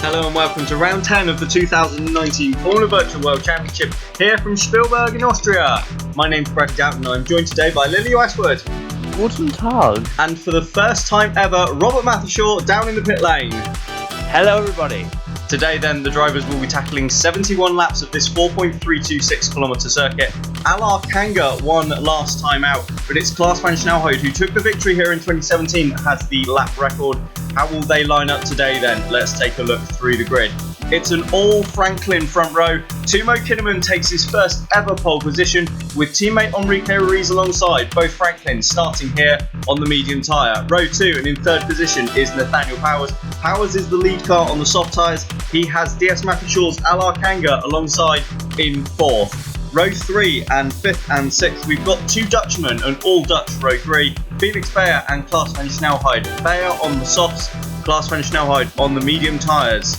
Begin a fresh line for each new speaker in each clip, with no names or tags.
Hello and welcome to round 10 of the 2019 Formula Virtual World Championship here from Spielberg in Austria. My name's Brad Downton and I'm joined today by Lilly Westwood.
Guten Tag.
And for the first time ever, Robert Mathershaw down in the pit lane.
Hello everybody.
Today then, the drivers will be tackling 71 laps of this 4.326 kilometre circuit. Alar Kanga won last time out, but it's Klaas van Snelhout who took the victory here in 2017 has the lap record. How will they line up today then? Let's take a look through the grid. It's an all Franklin front row. Timo Kinnaman takes his first ever pole position with teammate Enrique Ruiz alongside, both Franklins starting here on the medium tyre. Row 2 and in third position is Nathaniel Powers. Powers is the lead car on the soft tyres. He has DS Matheshaw's Alar Kanga alongside in fourth. Row 3 and 5th and 6th, we've got two Dutchmen, an all-Dutch row 3, Felix Beyer and Klaas van Snelhout. Beyer on the softs, Klaas van Snelhout on the medium tyres.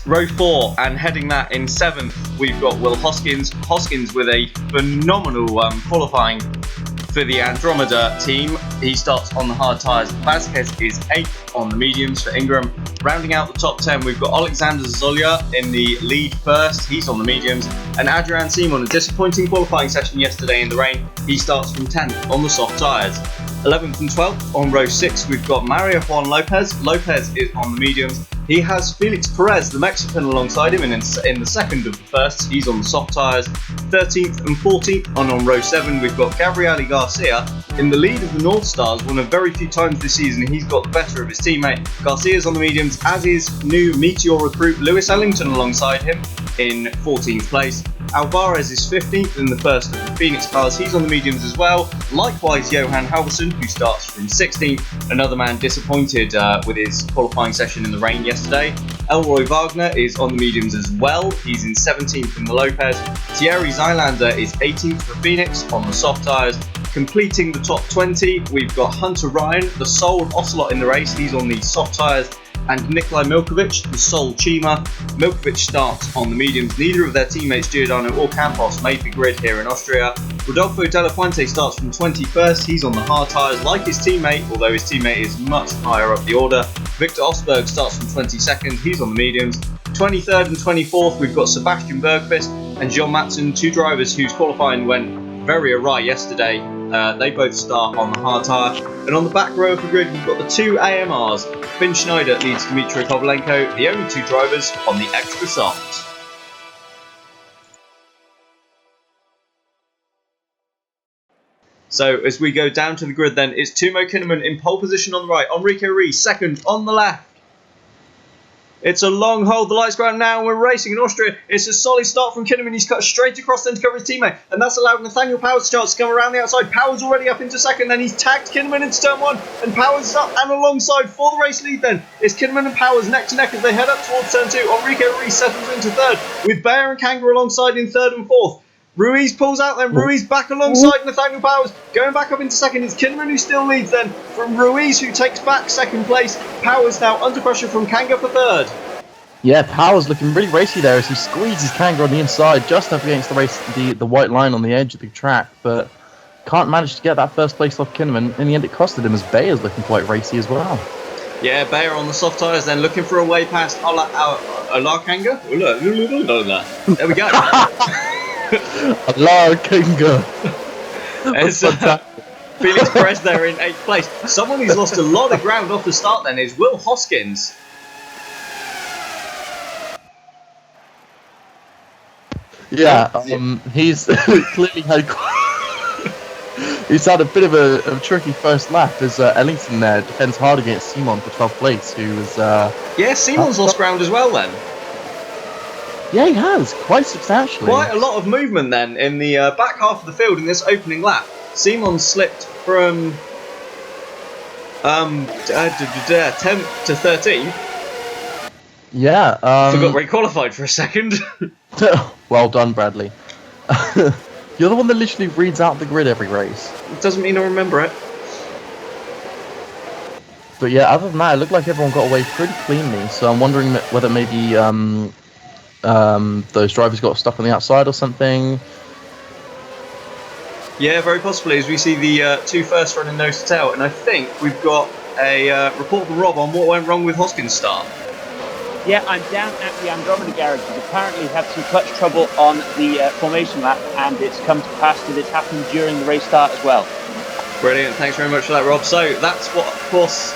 Row 4 and heading that in 7th, we've got Will Hoskins. Hoskins with a phenomenal qualifying for the Andromeda team. He starts on the hard tyres. Vasquez is 8th on the mediums for Ingram. Rounding out the top 10, we've got Alexander Zolia in the lead first. He's on the mediums. And Adrian Simon, a disappointing qualifying session yesterday in the rain. He starts from 10th on the soft tyres. 11th and 12th on row 6, we've got Mario Juan Lopez. Lopez is on the mediums. He has Felix Perez, the Mexican, alongside him, and in the second of the firsts, he's on the soft tyres. 13th and 14th on row 7, we've got Gabriele Garcia in the lead of the North Stars, one of very few times this season he's got the better of his teammate. Garcia's on the mediums, as is new Meteor recruit Lewis Ellington alongside him in 14th place. Alvarez is 15th in the first of the Phoenix cars, he's on the mediums as well. Likewise, Johan Halverson, who starts from 16th, another man disappointed with his qualifying session in the rain yesterday. Elroy Wagner is on the mediums as well, he's in 17th in the Lopez. Thierry Zylander is 18th for Phoenix on the soft tyres. Completing the top 20, we've got Hunter Ryan, the sole Ocelot in the race, he's on the soft tyres. And Nikolai Milkovic, the sole Chima. Milkovic starts on the mediums. Neither of their teammates, Giordano or Campos, made the grid here in Austria. Rodolfo De La Fuente starts from 21st. He's on the hard tyres like his teammate, although his teammate is much higher up the order. Victor Osberg starts from 22nd. He's on the mediums. 23rd and 24th, we've got Sebastian Bergqvist and John Matson, two drivers whose qualifying went very awry yesterday. They both start on the hard tyre. And on the back row of the grid, we've got the two AMRs. Finn Schneider leads Dmitry Kovalenko, the only two drivers on the extra soft. So as we go down to the grid then, it's Timo Kinnaman in pole position on the right, Enrique Ruiz second on the left. It's a long hold, the lights go out now and we're racing in Austria. It's a solid start from Kinnaman, he's cut straight across then to cover his teammate. And that's allowed Nathaniel Powers' chance to come around the outside. Powers already up into second, then he's tagged Kinnaman into turn 1. And Powers is up and alongside for the race lead then. It's Kinnaman and Powers neck to neck as they head up towards turn 2. Enrique Ruiz settles into third, with Beyer and Kanga alongside in third and fourth. Ruiz pulls out then, Ruiz back alongside Nathaniel Powers, going back up into second. It's Kinnaman who still leads then, from Ruiz who takes back second place. Powers now under pressure from Kanga for third.
Yeah, Powers looking really racy there as he squeezes Kanga on the inside just up against the white line on the edge of the track, but can't manage to get that first place off Kinnaman. In the end, it costed him as Bayer's looking quite racy as well.
Yeah, Beyer on the soft tyres then, looking for a way past Alar Kanga. There we go.
Alar Kanga.
It's Felix Perez there in 8th place. Someone who's lost a lot of ground off the start then is Will Hoskins.
Yeah, he's clearly he's had a bit of a tricky first lap as Ellington there defends hard against Simon for 12th place, who was...
yeah, Simon's lost ground as well then.
Yeah, he has, quite substantially.
Quite a lot of movement then in the back half of the field in this opening lap. Simon slipped from 10th to 13th.
Yeah.
Forgot where he qualified for a second.
Well done, Bradley. You're the one that literally reads out the grid every race.
It doesn't mean I remember it.
But yeah, other than that, it looked like everyone got away pretty cleanly. So I'm wondering whether maybe those drivers got stuck on the outside or something.
Yeah, very possibly, as we see the two first running nose to tail. And I think we've got a report from Rob on what went wrong with Hoskins' start.
Yeah, I'm down at the Andromeda garage. He's apparently had some clutch trouble on the formation lap, and it's come to pass that it's happened during the race start as well.
Brilliant, thanks very much for that, Rob. So that's what caused.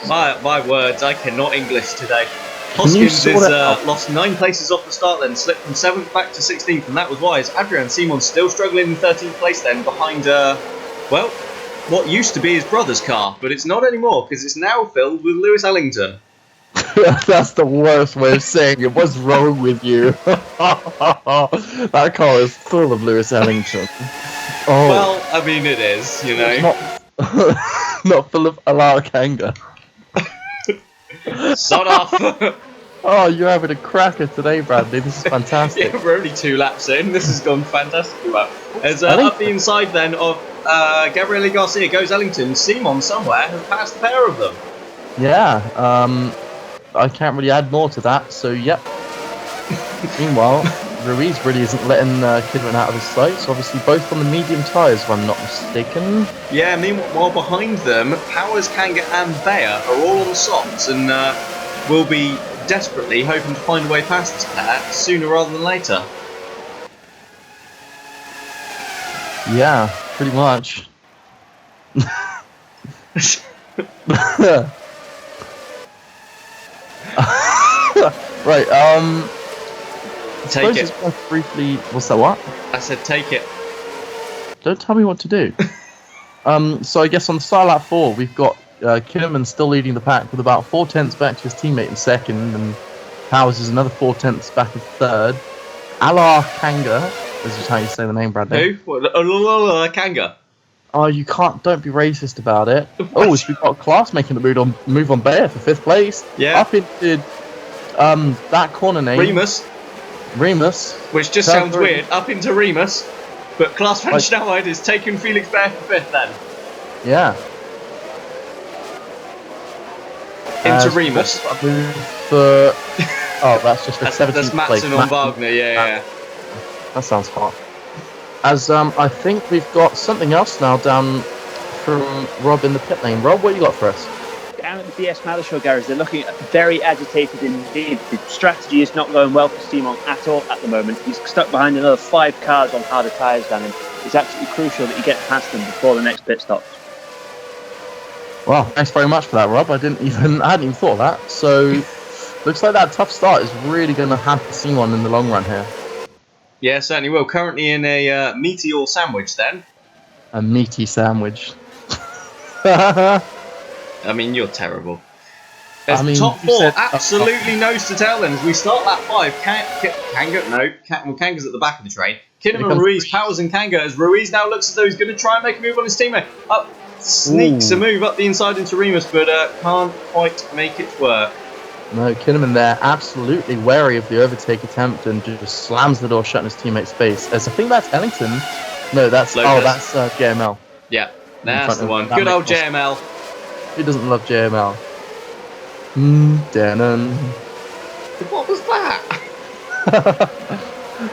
My words, I cannot English today. Hoskins is lost 9 places off the start then, slipped from 7th back to 16th, and that was why. Adrian Simon's still struggling in 13th place then, behind, well, what used to be his brother's car, but it's not anymore, because it's now filled with Lewis Ellington.
That's the worst way of saying it. What's wrong with you? That car is full of Lewis Ellington. Oh.
Well, I mean, it is, you know.
Not full of Alar Kanga.
Sod off!
Oh, you're having a cracker today, Bradley. This is fantastic.
Yeah, we're only 2 laps in. This has gone fantastically well. As up the inside then of Gabriele Garcia goes Ellington. Simon somewhere has passed a pair of them.
Yeah, I can't really add more to that, so yep. Meanwhile, Ruiz really isn't letting Kidman out of his sight, so obviously both on the medium tyres, if I'm not mistaken.
Yeah, meanwhile behind them, Powers, Kanga and Bayer are all on the softs and will be desperately hoping to find a way past this pair sooner rather than later.
Yeah, pretty much. Right,
take it.
Briefly, what's that, what?
I said take it.
Don't tell me what to do. So I guess on start lap 4, we've got Kinnaman still leading the pack with about 4/10 back to his teammate in second, and Powers is another 4/10 back in third. Alar Kanga, this is how you say the name, Bradley.
Who? Kanga.
Oh, you can't. Don't be racist about it. Oh, so we've got Klaas making the move on Bayer for 5th place.
Yeah.
Up into that corner name. Remus.
Which just sounds weird. Up into Remus. But Klaas van Snelheid is taking Felix Bayer for 5th then.
Yeah.
Into Remus.
Oh, that's just for 17th place.
That's Matson on Wagner, yeah.
That sounds hot. As I think we've got something else now down from Rob in the pit lane. Rob, what you got for us?
Down at the DS Show garage, they're looking very agitated indeed. The strategy is not going well for Simon at all at the moment. He's stuck behind another 5 cars on harder tyres than him. It's absolutely crucial that he gets past them before the next pit stop.
Well, thanks very much for that, Rob. I hadn't even thought of that. So, looks like that tough start is really going to hamper Simon in the long run here.
Yeah, certainly will. Currently in a meteor sandwich then.
A meaty sandwich.
I mean, you're terrible. Top 4, absolutely nose to tail then. As we start lap 5, Kanga's at the back of the train. Kinnaman, Ruiz, Powers and Kanga, as Ruiz now looks as though he's going to try and make a move on his teammate. Sneaks a move up the inside into Remus, but can't quite make it work.
No, Kinnaman there, absolutely wary of the overtake attempt and just slams the door shut in his teammate's face. As I think that's Ellington. No, that's JML.
Yeah, that's the one. Good old JML.
Who doesn't love JML? Denon.
What was that?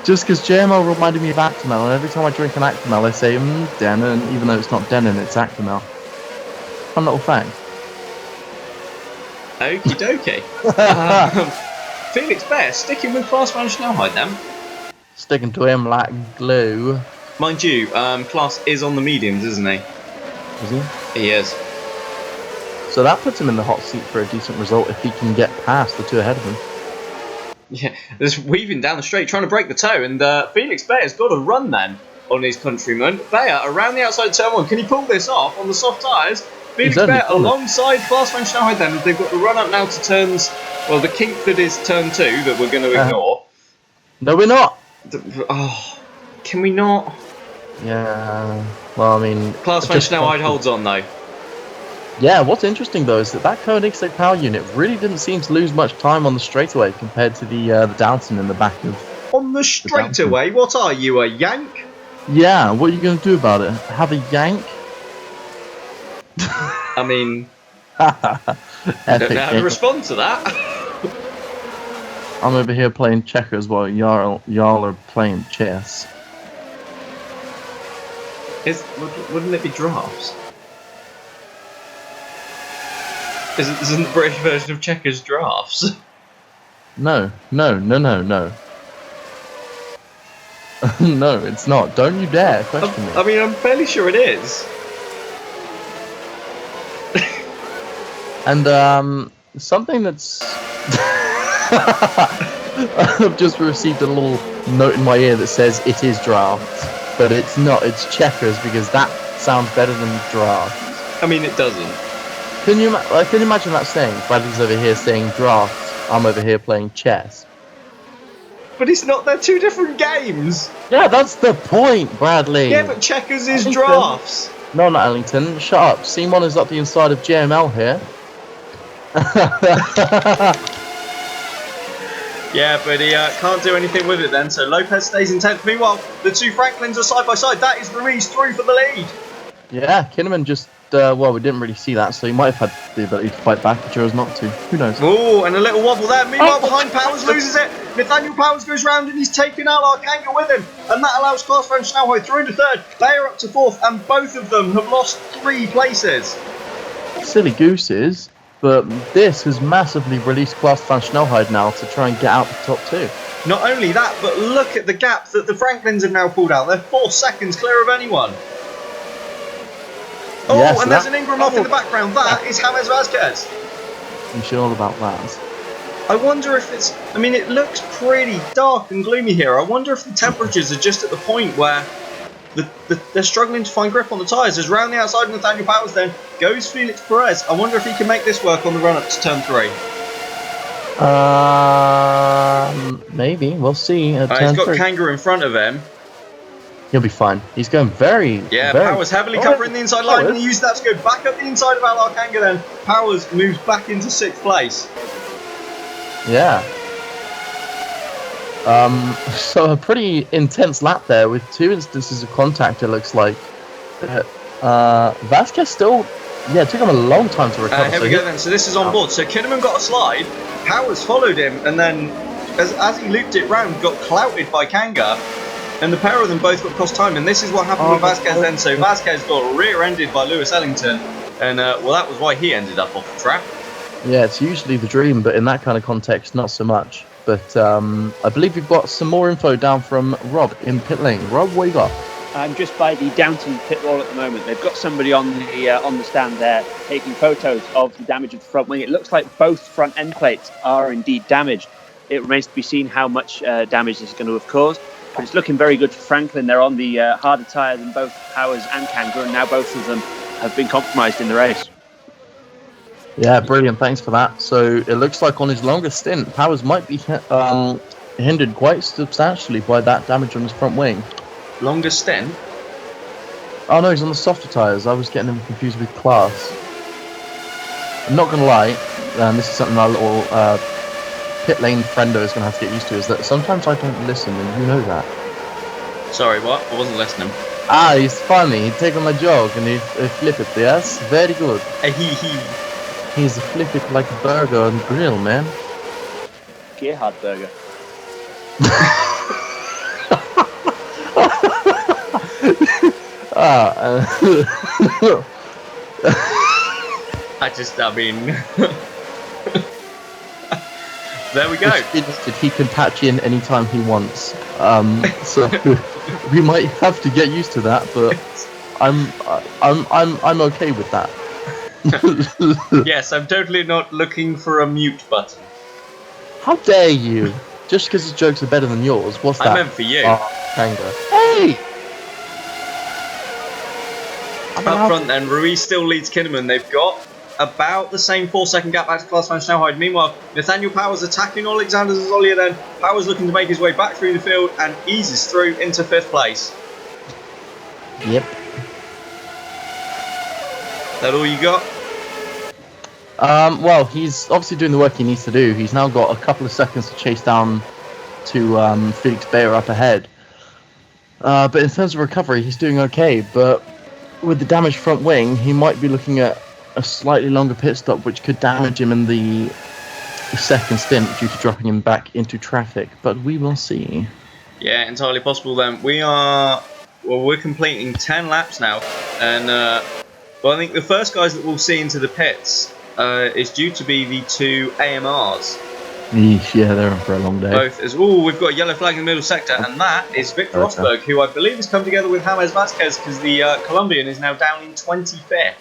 Just because JML reminded me of Actimel, and every time I drink an Actimel, I say Denon, even though it's not Denon, it's Actimel. Fun little fact.
Okie dokie. Felix Bayer sticking with Klaas van Snelheid then.
Sticking to him like glue.
Mind you, Klaas is on the mediums, isn't he?
Is he?
He is.
So that puts him in the hot seat for a decent result if he can get past the 2 ahead of him.
Yeah, there's weaving down the straight, trying to break the toe, and Felix Bayer's got a run then on his countryman. Bayer around the outside of turn 1. Can he pull this off on the soft tyres? Felix Bayer alongside Klaas van Snelheid then. They've got the run up now to turns, well, the kink that is turn 2 that we're going to ignore.
No, we're not.
Can we not?
Yeah, well, I mean...
Klaas van Snelheid holds on though.
Yeah, what's interesting though is that Koenigsegg power unit really didn't seem to lose much time on the straightaway compared to the Downton in the back of...
On the straightaway? What are you, a yank?
Yeah, what are you going to do about it? Have a yank?
I mean... I don't know how to respond to that.
I'm over here playing checkers while y'all are playing chess. Wouldn't
it be drafts? Isn't the British version of checkers drafts?
No. No, it's not. Don't you dare question me.
I mean, I'm fairly sure it is.
And something that's I've just received a little note in my ear that says it is drafts, but it's not. It's checkers because that sounds better than drafts.
I mean, it doesn't.
Can you imagine that saying? Bradley's over here saying drafts. I'm over here playing chess.
But it's not. They're two different games.
Yeah, that's the point, Bradley.
Yeah, but checkers is
Ellington.
drafts.
No, not Ellington. Shut up. Simon is up the inside of JML here.
Yeah, but he can't do anything with it then, so Lopez stays in 10th. Meanwhile, the two Franklins are side by side. That is Ruiz through for the lead.
Yeah, Kinnaman just, well, we didn't really see that, so he might have had the ability to fight back, but chose not to. Who knows?
Oh, and a little wobble there. Meanwhile, behind Powers loses it. Nathaniel Powers goes round and he's taken out Arkanga with him. And that allows Klaas van Snelhoy through into third. They are up to fourth, and both of them have lost 3 places.
Silly gooses, but this has massively released Klaas van Snelhoy now to try and get out the top 2.
Not only that, but look at the gap that the Franklins have now pulled out. They're 4 seconds clear of anyone. Oh,
Yes,
and there's an Ingram off in the background. That is James Vazquez.
You should all about that.
I wonder if it's... I mean, it looks pretty dark and gloomy here. I wonder if the temperatures are just at the point where they're struggling to find grip on the tyres. As round the outside of Nathaniel Powers then goes Felix Perez. I wonder if he can make this work on the run-up to turn 3.
Maybe. We'll see.
He's got Kanga in front of him.
He'll be fine. He's going very...
Yeah,
very...
Powers heavily covering the inside line, and he used that to go back up the inside of Al Arkanga then. Powers moves back into 6th place.
Yeah. So a pretty intense lap there with 2 instances of contact, it looks like. Vasquez still... Yeah, it took him a long time to recover.
Here we go then. So this is on board. So Kinnaman got a slide. Powers followed him, and then as he looped it round, got clouted by Kanga. And the pair of them both got cross time, and this is what happened with Vasquez then. So Vasquez got rear-ended by Lewis Ellington, and well, that was why he ended up off the track.
Yeah, it's usually the dream, but in that kind of context, not so much. But I believe we've got some more info down from Rob in pit lane. Rob, what you got?
I'm just by the Downton pit wall at the moment. They've got somebody on the stand there taking photos of the damage of the front wing. It looks like both front end plates are indeed damaged. It remains to be seen how much damage this is going to have caused. But it's looking very good for Franklin. They're on the harder tyre than both Powers and Kanga, and now both of them have been compromised in the race.
Yeah, brilliant. Thanks for that. So it looks like on his longest stint, Powers might be hindered quite substantially by that damage on his front wing.
Longest stint?
Oh no, he's on the softer tyres. I was getting him confused with Klaas. I'm not going to lie, this is something our little pit lane friendo is going to have to get used to, is that sometimes I don't listen, and you know that.
Sorry, what? I wasn't listening.
He's funny. He take on my joke and he flip it, yes? Very good. He's flip it like a burger on the grill, man.
Gerhard burger.
I mean... There we go.
He can patch in anytime he wants. So we might have to get used to that, but I'm okay with that.
Yes, I'm totally not looking for a mute button.
How dare you? Just because his jokes are better than yours, what's that?
I meant for you.
Kanga. Hey!
Up front then, Ruiz still leads Kinnaman. They've got about the same 4-second gap back to Klaas van Snelhoy. Meanwhile, Nathaniel Powers attacking Alexander Zazolier then. Powers looking to make his way back through the field and eases through into 5th place.
Yep.
That all you got?
Well, he's obviously doing the work he needs to do. He's now got a couple of seconds to chase down to Felix Bayer up ahead. But in terms of recovery, he's doing okay. But with the damaged front wing, he might be looking at a slightly longer pit stop, which could damage him in the second stint due to dropping him back into traffic. But we will see.
Yeah, entirely possible then. We're completing 10 laps now, and well, I think the first guys that we'll see into the pits is due to be the two AMRs.
Yeesh, yeah, they're in for a long day.
Both as we've got a yellow flag in the middle sector, and that is Victor Rosberg, who I believe has come together with James Vasquez because the Colombian is now down in 25th.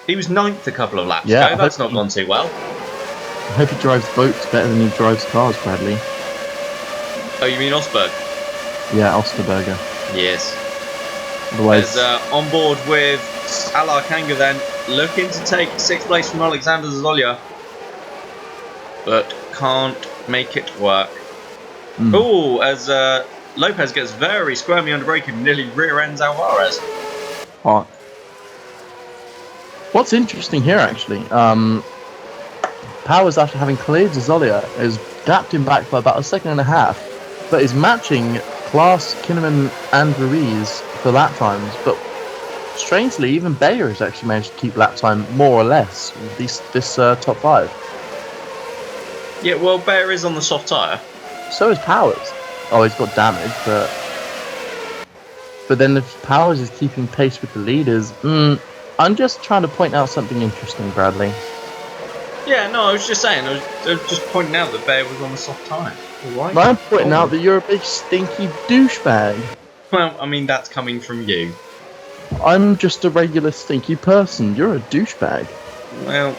He was 9th a couple of laps ago. That's not gone too well.
I hope he drives boats better than he drives cars, Bradley.
Oh, you mean Rosberg?
Yeah, Osterberger.
Yes.
Otherwise,
on board with Alar Kanga then, looking to take 6th place from Alexander Zolya, but can't make it work. Oh, as Lopez gets very squirmy under braking and nearly rear ends Alvarez.
hot. What's interesting here, actually, Powers, after having cleared Zolya, has gapped him back by about a second and a half, but is matching Klaas, Kinnaman, and Ruiz for lap times. But strangely, even Bayer has actually managed to keep lap time more or less with this top 5.
Yeah, well, Bayer is on the soft tyre.
So is Powers. Oh, he's got damage, but then if Powers is keeping pace with the leaders, I'm just trying to point out something interesting, Bradley.
Yeah, no, I was just saying, I was just pointing out that Bayer was on the soft tyre. Right.
I'm pointing out that you're a big stinky douchebag.
Well, I mean, that's coming from you.
I'm just a regular stinky person. You're a douchebag.
Well,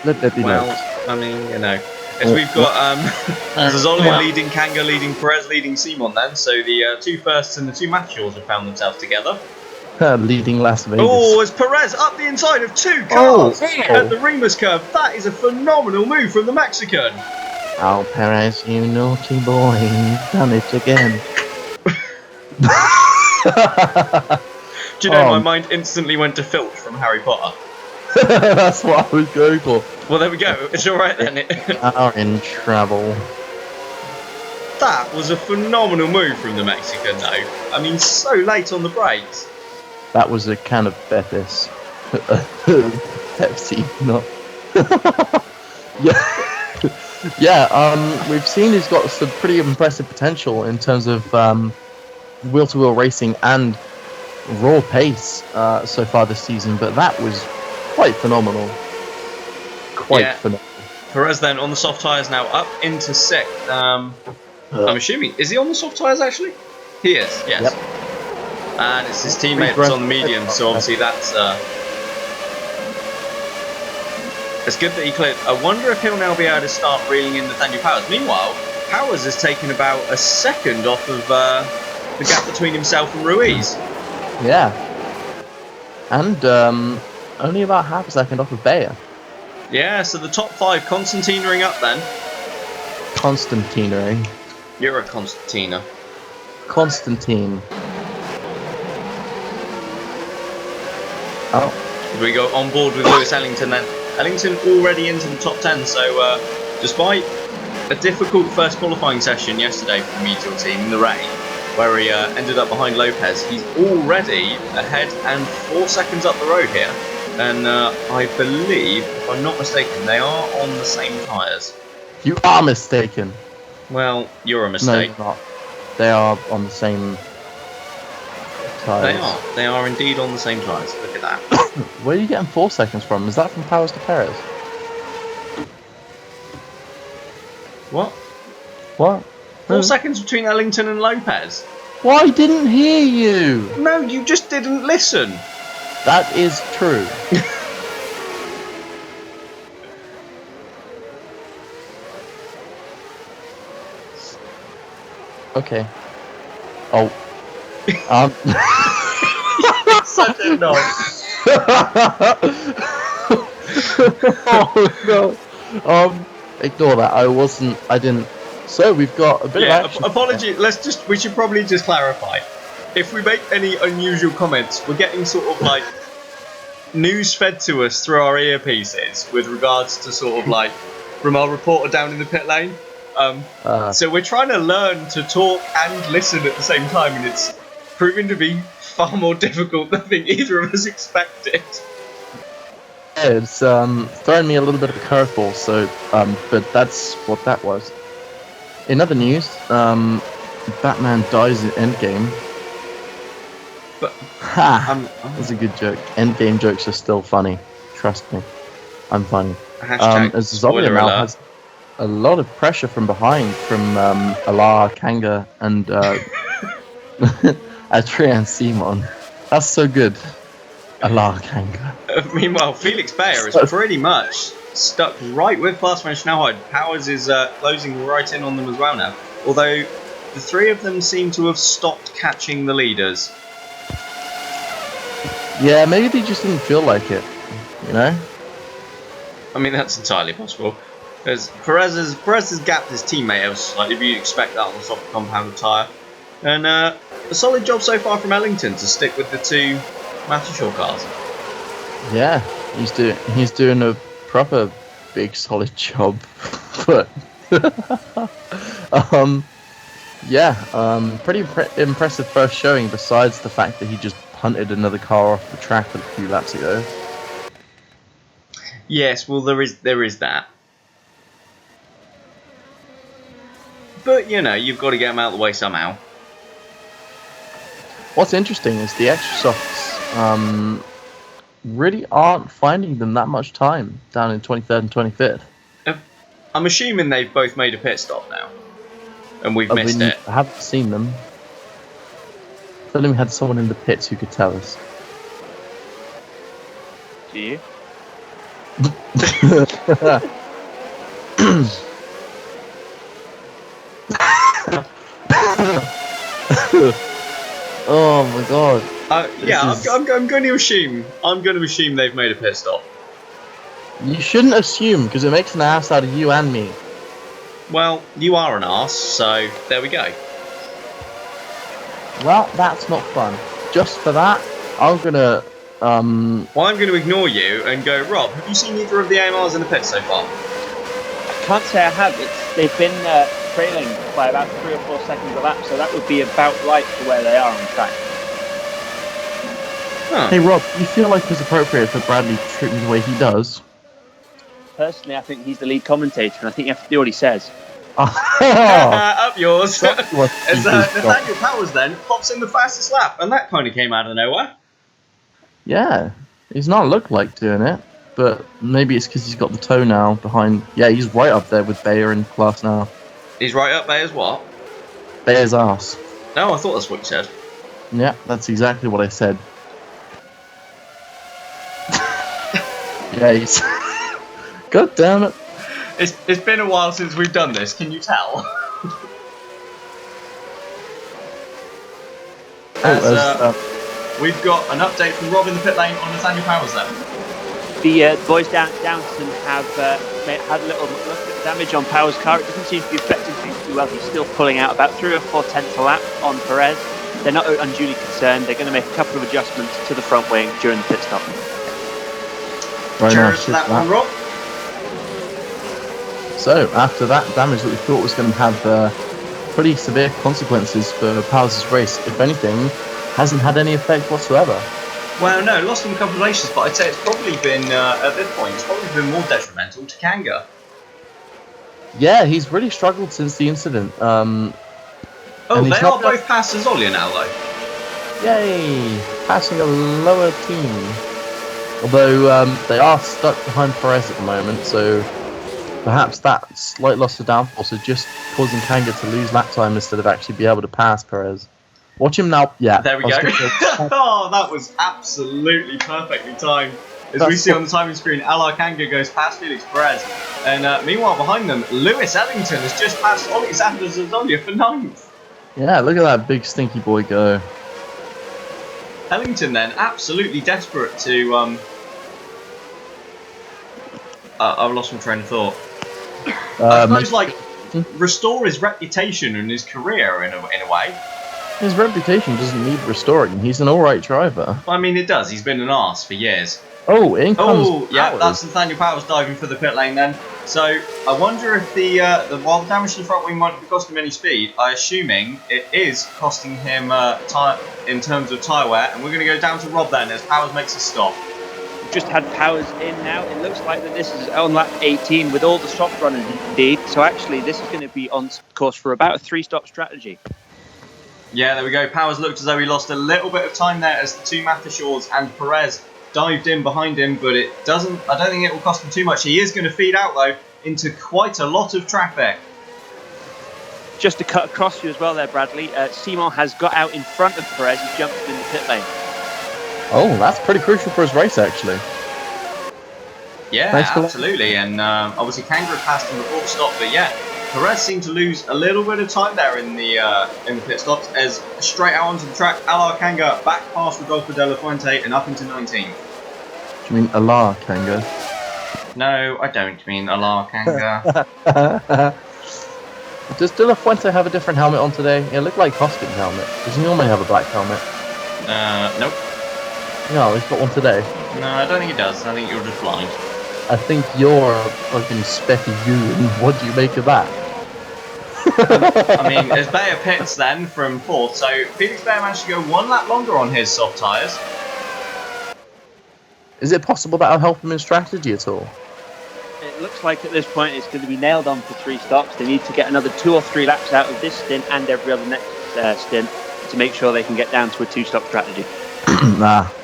Let me know.
I mean, you know. As we've got Zolya leading, Kanga leading, Perez leading Simon then, so the two firsts and the two Matures have found themselves together.
Leading Las Vegas.
Oh, as Perez up the inside of two cars at the Remus curve. That is a phenomenal move from the Mexican.
Oh, Perez, you naughty boy. You've done it again.
Do you know, my mind instantly went to Filch from Harry Potter.
That's what I was going for.
Well, there we go. It's alright then.
Are in trouble.
That was a phenomenal move from the Mexican, though. I mean, so late on the brakes.
That was a can of Betis. Pepsi, not. We've seen he's got some pretty impressive potential in terms of wheel-to-wheel racing and raw pace so far this season, but that was quite phenomenal. Quite phenomenal.
Perez then on the soft tyres now, up into 6th. I'm assuming, is he on the soft tyres actually? He is, yes.
Yep.
And it's his teammate that's on the medium, so obviously that's it's good that he cleared. I wonder if he'll now be able to start reeling in Nathaniel Powers. Meanwhile, Powers has taken about a second off of the gap between himself and Ruiz.
Yeah. And only about half a second off of Bayer.
Yeah, so the top 5 Constantine-ing up then.
Constantine-ing.
You're a Constantina.
Constantine. Oh.
We go on board with Lewis Ellington then. Ellington already into the top 10, so despite a difficult first qualifying session yesterday for the Meteor team in the rain, where he ended up behind Lopez, he's already ahead and 4 seconds up the road here. And I believe, if I'm not mistaken, they are on the same tyres.
You are mistaken.
Well, you're a mistake.
No, you're not. They are on the same tyres.
They are indeed on the same tyres. Look at that.
Where are you getting 4 seconds from? Is that from Powers to Perez?
What?
What?
4 seconds between Ellington and Lopez?
Well, I didn't hear you.
No, you just didn't listen.
That is true. Okay. Oh.
Such a knob.
Oh no. Ignore that. I didn't. So we've got a bit of action.
Apology. We should probably just clarify. If we make any unusual comments, we're getting sort of like news fed to us through our earpieces with regards to sort of like from our reporter down in the pit lane. So we're trying to learn to talk and listen at the same time, and it's proving to be far more difficult than I think either of us expected.
Yeah, it's throwing me a little bit of a curveball, so but that's what that was. In other news, Batman dies in Endgame.
But
Ha! That's a good joke. Endgame jokes are still funny. Trust me. I'm funny.
hashtag
As
spoiler
Zolia now
alert.
has a lot of pressure from behind from Alar, Kanga, and Adrian Simon. That's so good. Alar, Kanga.
Meanwhile, Felix Bayer is pretty much stuck right with Klaas van Snelheid. Powers is closing right in on them as well now. Although the three of them seem to have stopped catching the leaders.
Yeah, maybe they just didn't feel like it. You know?
I mean, that's entirely possible. Because Perez has gapped his teammate ever so slightly, but you'd expect that on the soft compound tyre. And a solid job so far from Ellington to stick with the two Mattershore cars.
Yeah, he's doing a proper big solid job. But pretty impressive first showing. Besides the fact that he just punted another car off the track a few laps ago.
Yes, well there is that. But you know, you've got to get them out of the way somehow.
What's interesting is the extra softs really aren't finding them that much time down in 23rd and 25th.
I'm assuming they've both made a pit stop now, and we've missed it.
I haven't seen them. If only we had someone in the pits who could tell us.
Do you?
Oh my god.
I'm going to assume. I'm going to assume they've made a pit stop.
You shouldn't assume, because it makes an ass out of you and me.
Well, you are an arse, so there we go.
Well, that's not fun. Just for that, I'm gonna
Well, I'm going to ignore you and go, Rob, have you seen either of the AMRs in the pit so far?
I can't say I have. They've been trailing by about 3 or 4 seconds a lap, so that would be about right for where they are on track.
Huh.
Hey Rob, you feel like it's appropriate for Bradley to treat me the way he does?
Personally, I think he's the lead commentator, and I think you have to do what he says.
Up yours.
What
As
he does.
Nathaniel Powers then pops in the fastest lap, and that kind of came out of nowhere.
Yeah, he's not looked like doing it, but maybe it's because he's got the toe now behind. Yeah, he's right up there with Bayer in class now.
He's right up there as what?
Bayer's ass.
No, I thought that's what you said.
Yeah, that's exactly what I said. Yeah, he's. God damn it.
It's been a while since we've done this, can you tell? We've got an update from Rob in the pit lane on Nathaniel Powers then.
The boys Downton have had a little look at the damage on Powers' car. It doesn't seem to be affecting too well. He's still pulling out about 3 or 4 tenths a lap on Perez. They're not unduly concerned. They're going to make a couple of adjustments to the front wing during the pit stop.
Very
Cheers
nice,
to that one, Rob.
So, after that damage that we thought was going to have pretty severe consequences for Powers' race, if anything, hasn't had any effect whatsoever.
Well, no, lost him a couple of races, but I'd say it's probably been, at this point, it's probably been more detrimental to Kanga.
Yeah, he's really struggled since the incident.
Oh, they are both past Azolia now, though.
Yay! Passing a lower team. Although they are stuck behind Perez at the moment, so perhaps that slight loss of downforce is just causing Kanga to lose lap time instead of actually be able to pass Perez. Watch him now. Yeah.
There we go. Oh, that was absolutely perfectly timed. As we see on the timing screen, Alar Kanga goes past Felix Perez. And meanwhile, behind them, Lewis Ellington has just passed Alexander Zazolia for 9th.
Yeah, look at that big stinky boy go.
Ellington then, absolutely desperate to... I've lost my train of thought. I suppose, like, restore his reputation and his career in a way.
His reputation doesn't need restoring. He's an alright driver.
I mean, it does. He's been an arse for years.
Oh, in comes
yeah,
Powers.
that's Nathaniel Powers diving for the pit lane then. So, I wonder if while the damage to the front wing might be costing him any speed, I'm assuming it is costing him time in terms of tyre wear. And we're going to go down to Rob then as Powers makes a stop.
We've just had Powers in now. It looks like that this is on lap 18 with all the soft runners indeed. So actually, this is going to be on course for about a 3-stop strategy.
Yeah, there we go. Powers looked as though he lost a little bit of time there as the two Matashaw's and Perez dived in behind him, but I don't think it will cost him too much. He is going to feed out, though, into quite a lot of traffic.
Just to cut across you as well there, Bradley, Simon has got out in front of Perez. He jumped in the pit lane.
Oh, that's pretty crucial for his race, actually.
Yeah, absolutely. And obviously Kangaroo passed him before the stop, but yeah, Perez seemed to lose a little bit of time there in the pit stops as straight out onto the track, Alar Kanga back past Rodolfo De La Fuente and up into 19th.
Do you mean Alar Kanga?
No, I don't mean Alar Kanga.
Does De La Fuente have a different helmet on today? It looked like Hoskins' helmet. Does he normally have a black helmet?
Nope.
No, he's got one today.
No, I don't think he does. I think you're just blind.
I think you're a fucking specky goon. What do you make of that?
I mean, there's Bayer pits then from 4th, so Felix Bayer managed to go 1 lap longer on his soft tyres.
Is it possible that'll help him in strategy at all?
It looks like at this point it's going to be nailed on for 3 stops. They need to get another 2 or 3 laps out of this stint and every other next stint to make sure they can get down to a 2-stop strategy.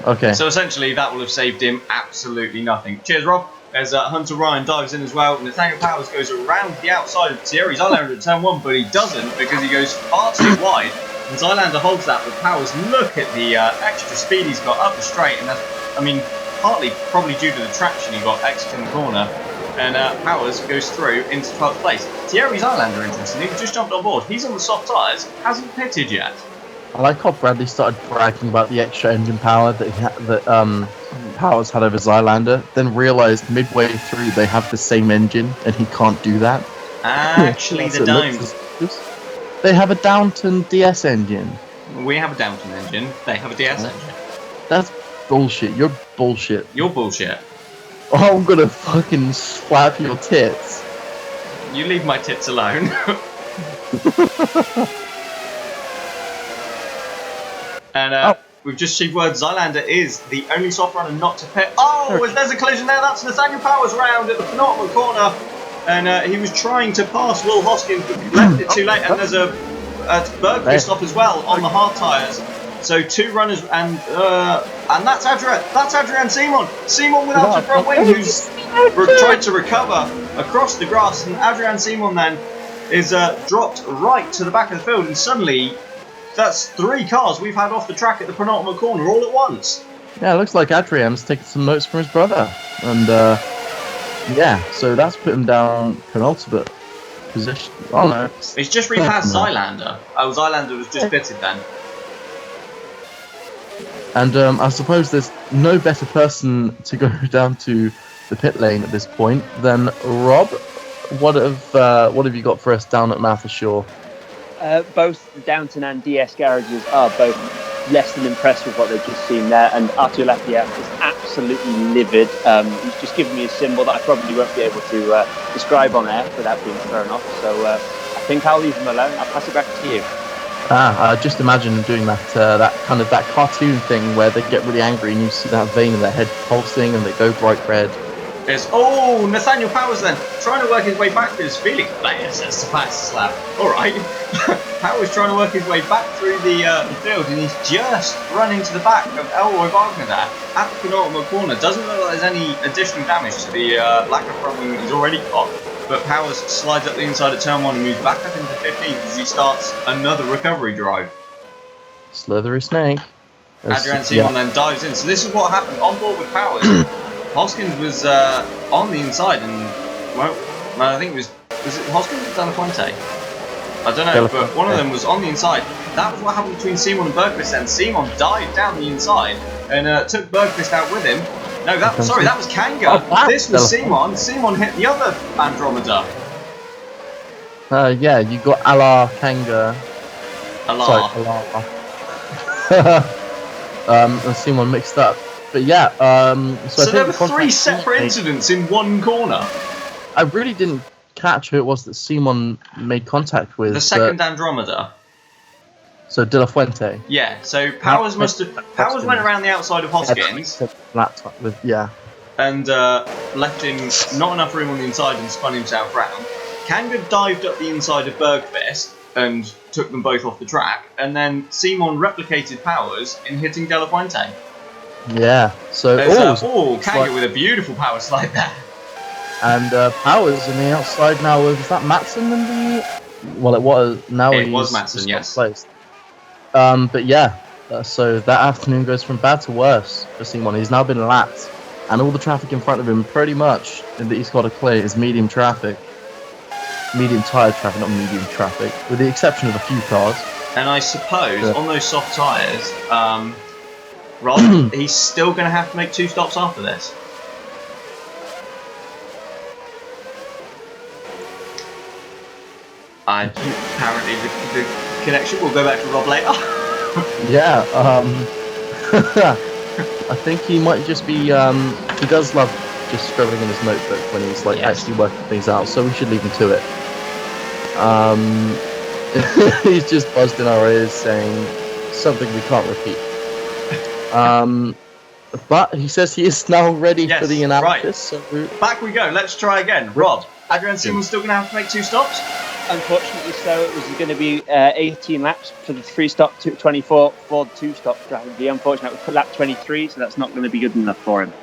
Okay.
So essentially that will have saved him absolutely nothing. Cheers, Rob. As Hunter Ryan dives in as well. Nathaniel Powers goes around the outside of Thierry Zylander at turn 1, but he doesn't because he goes far too wide. And Zylander holds that, but Powers, look at the extra speed he's got up the straight. And that's, I mean, partly probably due to the traction he got exiting the corner. And Powers goes through into 12th place. Thierry Zylander, interestingly, just jumped on board. He's on the soft tyres, hasn't pitted yet.
I like how Bradley started bragging about the extra engine power that Powers had over Zylander, then realised midway through they have the same engine and he can't do that.
Actually, they don't.
They have a Downton DS engine.
We have a Downton engine. They have a DS engine.
That's bullshit. You're bullshit.
You're bullshit.
Oh, I'm gonna fucking slap your tits.
You leave my tits alone. And we've just received word Zylander is the only soft runner not to pit. Oh, there's a collision there. That's Nathaniel Powers round at the penultimate corner. And he was trying to pass Will Hoskins, but left it too late. And there's a Bergqvist stop as well on the hard tyres. So 2 runners, and that's Adrian. That's Adrian Simon. Simon without a front wing, who's tried to recover across the grass. And Adrian Simon then is dropped right to the back of the field, and suddenly that's 3 cars we've had off the track at the penultimate corner all at once.
Yeah, it looks like Adrian's taking some notes from his brother, and yeah, so that's put him down penultimate position. Oh no,
he's just repassed Zylander. Oh, Zylander was just pitted then.
And I suppose there's no better person to go down to the pit lane at this point than Rob. What have you got for us down at Mathershore?
Both the Downton and DS garages are both less than impressed with what they've just seen there, and Arthur Lafayette is absolutely livid. He's just given me a symbol that I probably won't be able to describe on air without being thrown off, so I think I'll leave him alone. I'll pass it back to you.
Just imagine doing that cartoon thing where they get really angry and you see that vein in their head pulsing and they go bright red.
Yes. Oh, Nathaniel Powers then trying to work his way back through his Felix Bayer says to pass the slab. All right, Powers trying to work his way back through the field, and he's just run into the back of Elroy Wagner there at the penultimate corner. Doesn't look like there's any additional damage to the lack of front wing that he's already got. But Powers slides up the inside of turn 1 and moves back up into 15th as he starts another recovery drive.
Slithery snake.
Adrian Simon then dives in. So this is what happened on board with Powers. Hoskins was on the inside, and well, I think was it Hoskins or De La Fuente? I don't know, but one of them was on the inside. That was what happened between Simon and Bergqvist. Then Simon dived down the inside and took Bergqvist out with him. No, that was Kanga. This was Simon. Simon hit the other Andromeda.
Yeah, you got Alar Kanga.
Alar.
And Simon mixed up. But yeah, so
there were 3 separate incidents in one corner.
I really didn't catch who it was that Simon made contact with.
The second Andromeda.
So De La Fuente.
Yeah. So Powers went around the outside of Hoskins.
Laptop with
and left him not enough room on the inside and spun himself round. Kanga dived up the inside of Bergqvist. and took them both off the track, and then Simon replicated Powers in hitting De La Fuente.
Yeah. So
Kanga with a beautiful power slide there.
And Powers on the outside now. Was that Matson in the? Well, it was. Now
it was Matson, yes.
Placed. But yeah. So that afternoon goes from bad to worse for Simon. He's now been lapped, and all the traffic in front of him, pretty much, that he's got to clear is medium traffic. Medium tyre traffic, not medium traffic, with the exception of a few cars.
And I suppose on those soft tyres, Rob, he's still going to have to make 2 stops after this. Apparently the connection will go back to Rob later.
Yeah, I think he might just be, he does love just scribbling in his notebook when he's actually working things out, so we should leave him to it. He's just buzzed in our ears saying something we can't repeat. But he says he is now ready for the analysis.
Right.
So
back we go, let's try again. Rob, Adrian Simon's still going to have to make 2 stops?
Unfortunately so, it was going to be 18 laps for the 3-stop, 24 for the 2-stop strategy. Unfortunately, it was lap 23, so that's not going to be good enough for him.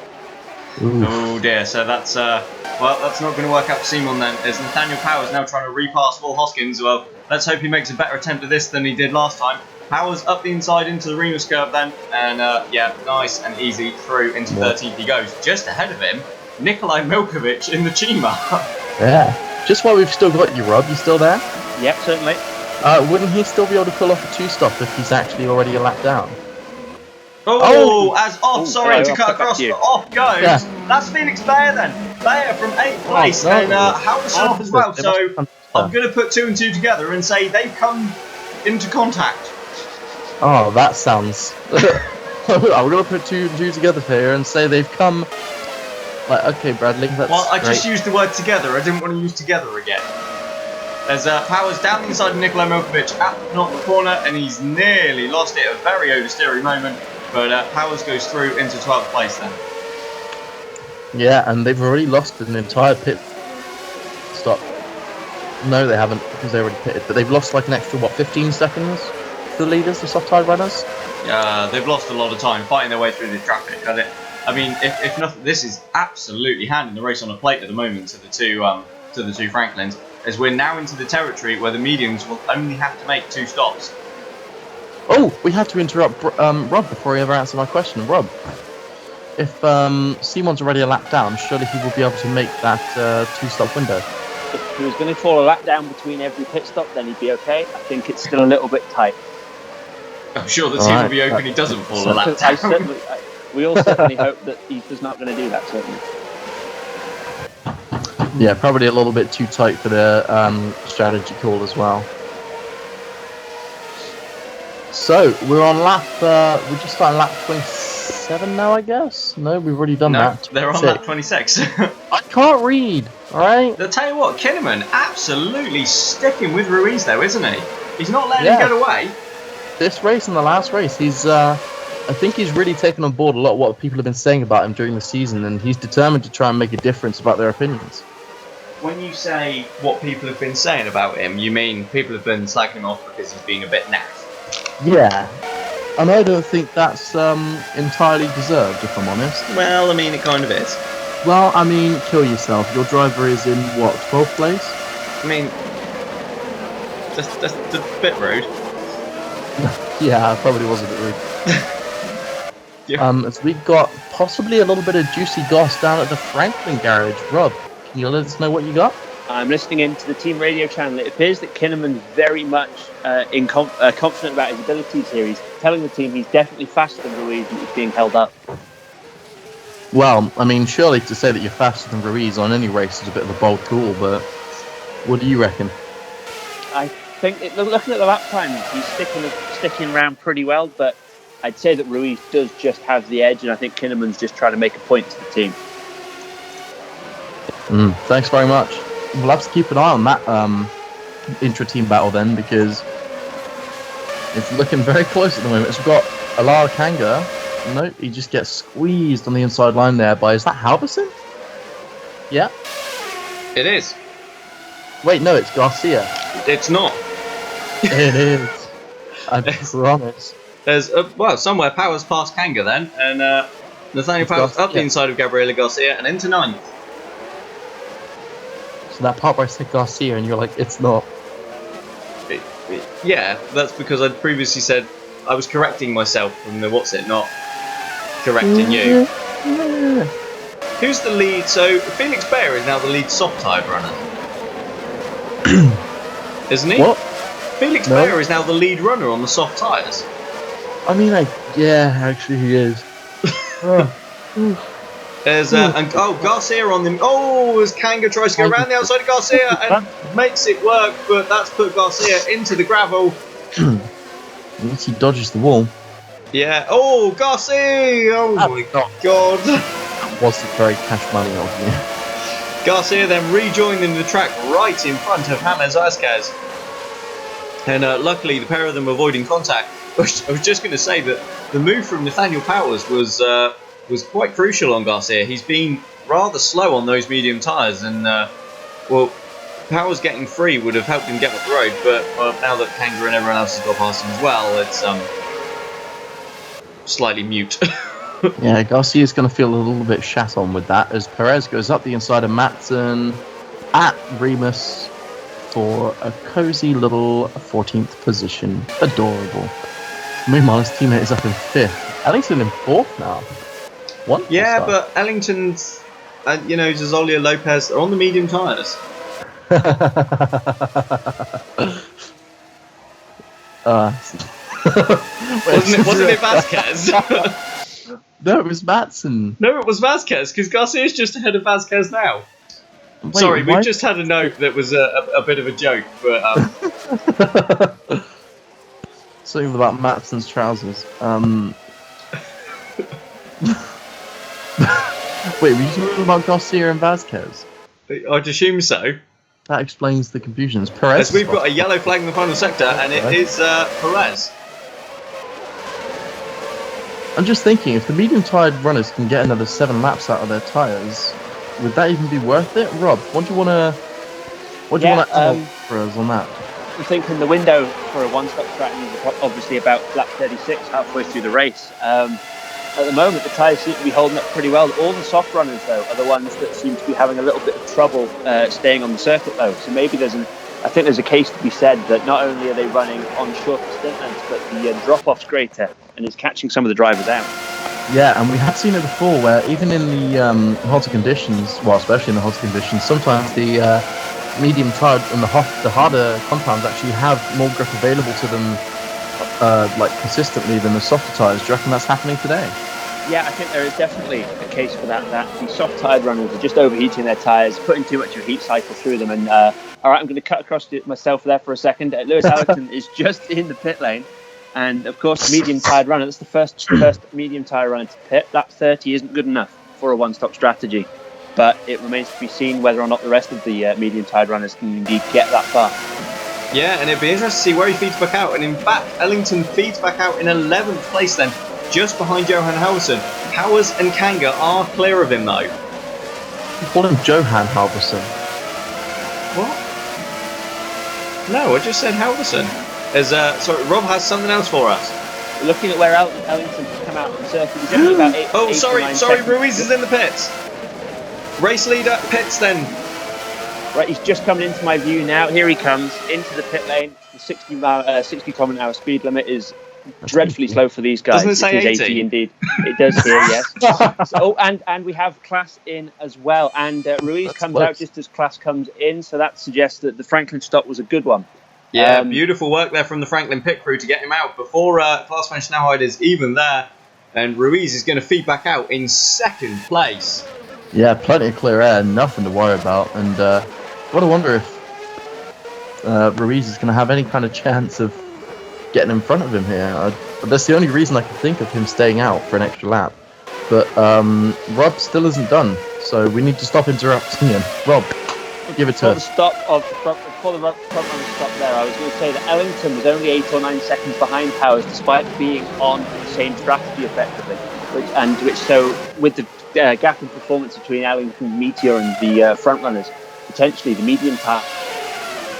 Ooh.
Oh dear, so that's that's not going to work out for Simon then, as Nathaniel Powers now trying to repass Will Hoskins. Well, let's hope he makes a better attempt at this than he did last time. Powers up the inside into the Remus curve then, and nice and easy through into 13th he goes. Just ahead of him, Nikolai Milkovic in the Chima.
Yeah. Just while we've still got you, Rob, you still there?
Yep, certainly.
Wouldn't he still be able to pull off a 2-stop if he's actually already a lap down?
Sorry to cut across, but off goes. Yeah. That's Felix Bayer then. Bayer from 8th place, and Howard Sharp as well. So I'm going to put 2 and 2 together and say they've come into contact.
Oh, that sounds... I'm going to put 2 and 2 together here and say they've come... okay, Bradley, that's great.
Just used the word together. I didn't want to use together again. As Powers down the inside of Nikolai Milkovic at not the corner, and he's nearly lost it. A very oversteering moment, but Powers goes through into 12th place then.
Yeah, and they've already lost an entire pit stop. No, they haven't, because they already pitted, but they've lost an extra, 15 seconds to the leaders, the soft-tire runners?
Yeah, they've lost a lot of time fighting their way through the traffic. I mean, if nothing, this is absolutely handing the race on a plate at the moment to the two Franklins, as we're now into the territory where the mediums will only have to make 2 stops.
Oh, we have to interrupt Rob before he ever answers my question. Rob, if Simon's already a lap down, surely he will be able to make that 2-stop window.
If he was going to fall a lap down between every pit stop, then he'd be okay. I think it's still a little bit tight.
I'm sure the team will be open. He doesn't fall a lap down.
We all certainly hope that he's not going to do that, certainly.
Yeah, probably a little bit too tight for the strategy call as well. So, we're on lap... we're just starting lap 27 now, I guess? No, we've already done that.
No, they're on lap 26.
I can't read, alright?
I'll tell you what, Kinnaman absolutely sticking with Ruiz though, isn't he? He's not letting him get away.
This race and the last race, he's... I think he's really taken on board a lot of what people have been saying about him during the season, and he's determined to try and make a difference about their opinions.
When you say what people have been saying about him, you mean people have been slagging him off because he's been a bit naff?
Yeah. And I don't think that's entirely deserved, if I'm honest.
Well, I mean, it kind of is.
Well, I mean, kill yourself. Your driver is in, 12th place?
I mean, that's a bit rude.
Yeah, probably was a bit rude. As we've got possibly a little bit of juicy goss down at the Franklin garage. Rob, can you let us know what you got?
I'm listening into the team radio channel. It appears that Kinnaman's very much confident about his abilities here. He's telling the team he's definitely faster than Ruiz and he's being held up.
Well, I mean, surely to say that you're faster than Ruiz on any race is a bit of a bold call, but what do you reckon?
I think, looking at the lap times, he's sticking around pretty well, but I'd say that Ruiz does just have the edge, and I think Kinnaman's just trying to make a point to the team.
Thanks very much. We'll have to keep an eye on that intra-team battle then, because it's looking very close at the moment. So we've got Alara Kanga. Nope, he just gets squeezed on the inside line there by, is that Halverson? Yeah.
It is.
Wait, no, it's Garcia.
It's not.
It is. I promise.
There's somewhere Powers past Kanga then, and Nathaniel Powers up the inside of Gabriela Garcia and into 9th.
So that part where I said Garcia, and you're like, it's not.
Yeah, that's because I'd previously said I was correcting myself from the not correcting you.
Yeah.
Who's the lead? So Felix Bayer is now the lead soft-tired runner, isn't he?
What?
Felix Bayer is now the lead runner on the soft tyres.
I mean, actually he is.
There's Garcia on them. Oh, as Kanga tries to go around the outside of Garcia and makes it work, but that's put Garcia into the gravel.
Once he dodges the wall.
Yeah. Oh, Garcia! Oh my God.
That wasn't very cash money of me.
Garcia then rejoining the track right in front of James Vazquez. And luckily, the pair of them avoiding contact. I was just going to say that the move from Nathaniel Powers was quite crucial on Garcia. He's been rather slow on those medium tyres, and Powers getting free would have helped him get off the road. But now that Kanga and everyone else has got past him as well, it's slightly mute.
Yeah, Garcia's going to feel a little bit shat on with that as Perez goes up the inside of Matson at Remus for a cozy little 14th position. Adorable. Meanwhile, his teammate is up in 5th. Ellington in 4th now.
Yeah, but Ellington's and Zazolia Lopez are on the medium tyres. Wasn't it Vazquez?
No, it was Matson.
No, it was Vazquez, because Garcia's just ahead of Vazquez now.
Wait,
Sorry, we just had a note that was a bit of a joke, but
something about Matson's trousers. Wait, were you talking about Garcia and Vazquez?
I'd assume so.
That explains the confusion. It's Perez.
As we've got a yellow flag in the final sector, and it is Perez.
I'm just thinking, if the medium-tired runners can get another 7 laps out of their tyres, would that even be worth it? Rob, what do you want to add for us on that?
I'm thinking the window for a one-stop strategy is obviously about lap 36, halfway through the race. At the moment, the tyres seem to be holding up pretty well. All the soft runners, though, are the ones that seem to be having a little bit of trouble staying on the circuit, though. So maybe there's a case to be said that not only are they running on shorter stint lengths, but the drop-off's greater and is catching some of the drivers out.
Yeah, and we have seen it before where even in the hotter conditions, well, especially in the hotter conditions, sometimes the medium tired and the harder compounds actually have more grip available to them consistently than the softer tyres. Do you reckon that's happening today?
Yeah, I think there is definitely a case for that the soft tired runners are just overheating their tyres, putting too much of a heat cycle through them. And alright, I'm going to cut across to myself there for a second. Lewis Hamilton is just in the pit lane. And of course, medium tired runner, that's the first medium tyre runner to pit. Lap 30 isn't good enough for a one-stop strategy. But it remains to be seen whether or not the rest of the medium tired runners can indeed get that far.
Yeah, and it'd be interesting to see where he feeds back out. And in fact, Ellington feeds back out in 11th place then, just behind Johan Halverson. Powers and Kanga are clear of him though.
You call him Johan Halverson.
What? No, I just said Halverson. Sorry, Rob has something else for us.
Looking at where Ellington has come out on the circuit, he's only about 8
sorry, Ruiz is in the pits. Race leader, pits then.
Right, he's just coming into my view now. Here he comes into the pit lane. The 60 km/h speed limit is dreadfully slow for these guys.
Doesn't it say 80?
Indeed. It does here, yes. And we have Klaas in as well. And Ruiz comes out just as Klaas comes in, so that suggests that the Franklin stop was a good one.
Yeah, beautiful work there from the Franklin pit crew to get him out before Klaas van Snelheid is even there. And Ruiz is going to feed back out in 2nd place.
Yeah, plenty of clear air, nothing to worry about. And what I wonder if Ruiz is going to have any kind of chance of getting in front of him here. That's the only reason I can think of him staying out for an extra lap. But Rob still isn't done, so we need to stop interrupting him. Rob, give it to us.
Before the front runner stop there, I was going to say that Ellington was only 8 or 9 seconds behind Powers, despite being on the same strategy effectively. So with the gap in performance between Ellington, Meteor, and the front runners, potentially the medium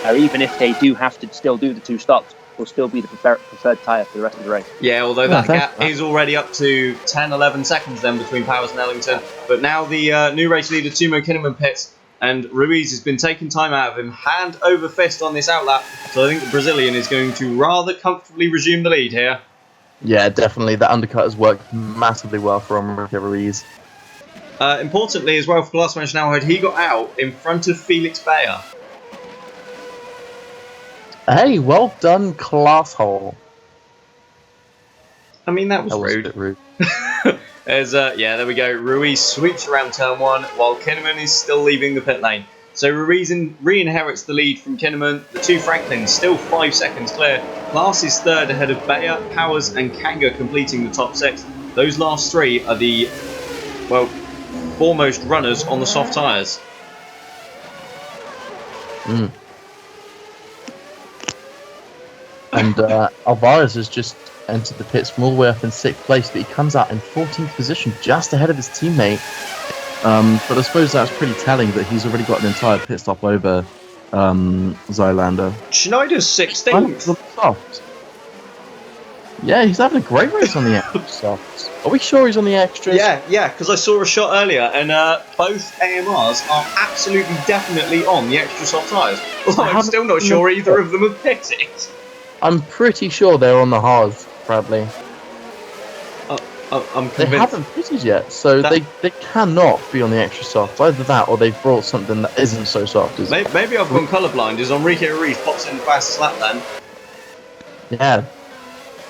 even if they do have to still do the 2 stops, will still be the preferred tyre for the rest of the race.
Yeah, although that gap is already up to 10-11 seconds then between Powers and Ellington. But now the new race leader, Timo Kinnaman, pits, and Ruiz has been taking time out of him, hand over fist on this outlap. So I think the Brazilian is going to rather comfortably resume the lead here.
Yeah, definitely. That undercut has worked massively well for Enrique Ruiz.
Importantly as well for Klaas-Van Snelhout, he got out in front of Felix Bayer.
Hey, well done, Classhole.
I mean, that was
A
rude.
bit rude.
Yeah, there we go. Ruiz sweeps around turn 1 while Kinnaman is still leaving the pit lane. So Ruiz re-inherits the lead from Kinnaman. The 2 Franklins still 5 seconds clear. Klaas is third ahead of Bayer, Powers and Kanga completing the top 6. Those last 3 are the, well, foremost runners on the soft tyres.
And Alvarez has just entered the pits from all the way up in 6th place, but he comes out in 14th position, just ahead of his teammate. But I suppose that's pretty telling that he's already got an entire pit stop over Zylander.
Schneider's 16th.
Yeah, he's having a great race on the extra softs. Are we sure he's on the extras?
Yeah, because I saw a shot earlier, and both AMRs are absolutely definitely on the extra soft tyres. Although I'm still not sure either of them have pitted.
I'm pretty sure they're on the hards, Bradley.
I'm convinced.
They haven't pitted yet, so they cannot be on the extra soft. Either that, or they've brought something that isn't so soft.
Maybe I've gone colourblind, as Enrique Ruiz pops in the fastest lap then.
Yeah,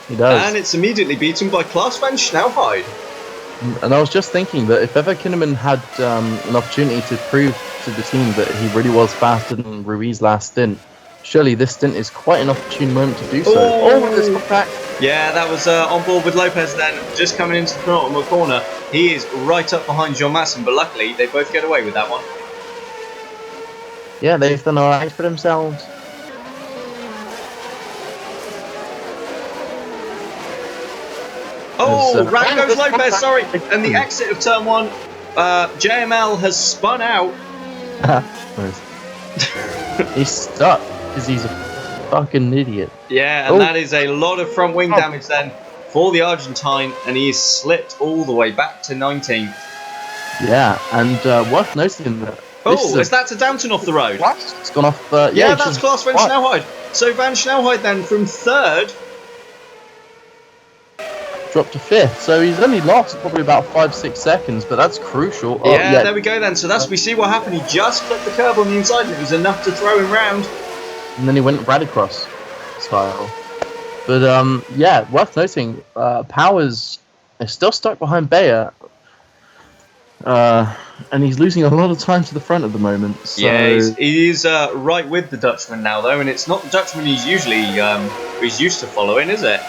he does.
And it's immediately beaten by Klaas-Van Snelhout.
And I was just thinking that if ever Kinnaman had an opportunity to prove to the team that he really was faster than Ruiz last stint, surely this stint is quite an opportune moment to do so. This contact.
Yeah, that was on board with Lopez then, just coming into the penultimate corner. He is right up behind John Masson, but luckily they both get away with that one.
Yeah, they've done alright for themselves.
Round goes Lopez, sorry. And the exit of turn 1, JML has spun out.
He's stuck because he's a fucking idiot.
Yeah, and that is a lot of front wing damage then for the Argentine, and he is slipped all the way back to 19th.
Yeah, and worth noting that.
Is that to Downton off the road?
What? It's gone off.
Yeah, that's Klaas Van Snelhout. So Van Snelhout then from 3rd.
Dropped to 5th, so he's only lost probably about 5-6 seconds, but that's crucial.
Yeah, there we go then. So we see what happened. He just clipped the curb on the inside, and it was enough to throw him round.
And then he went Radicross style. But yeah, worth noting, Powers is still stuck behind Bayer, and he's losing a lot of time to the front at the moment. So...
Yeah, he's right with the Dutchman now, though, and it's not the Dutchman he's usually he's used to following, is it?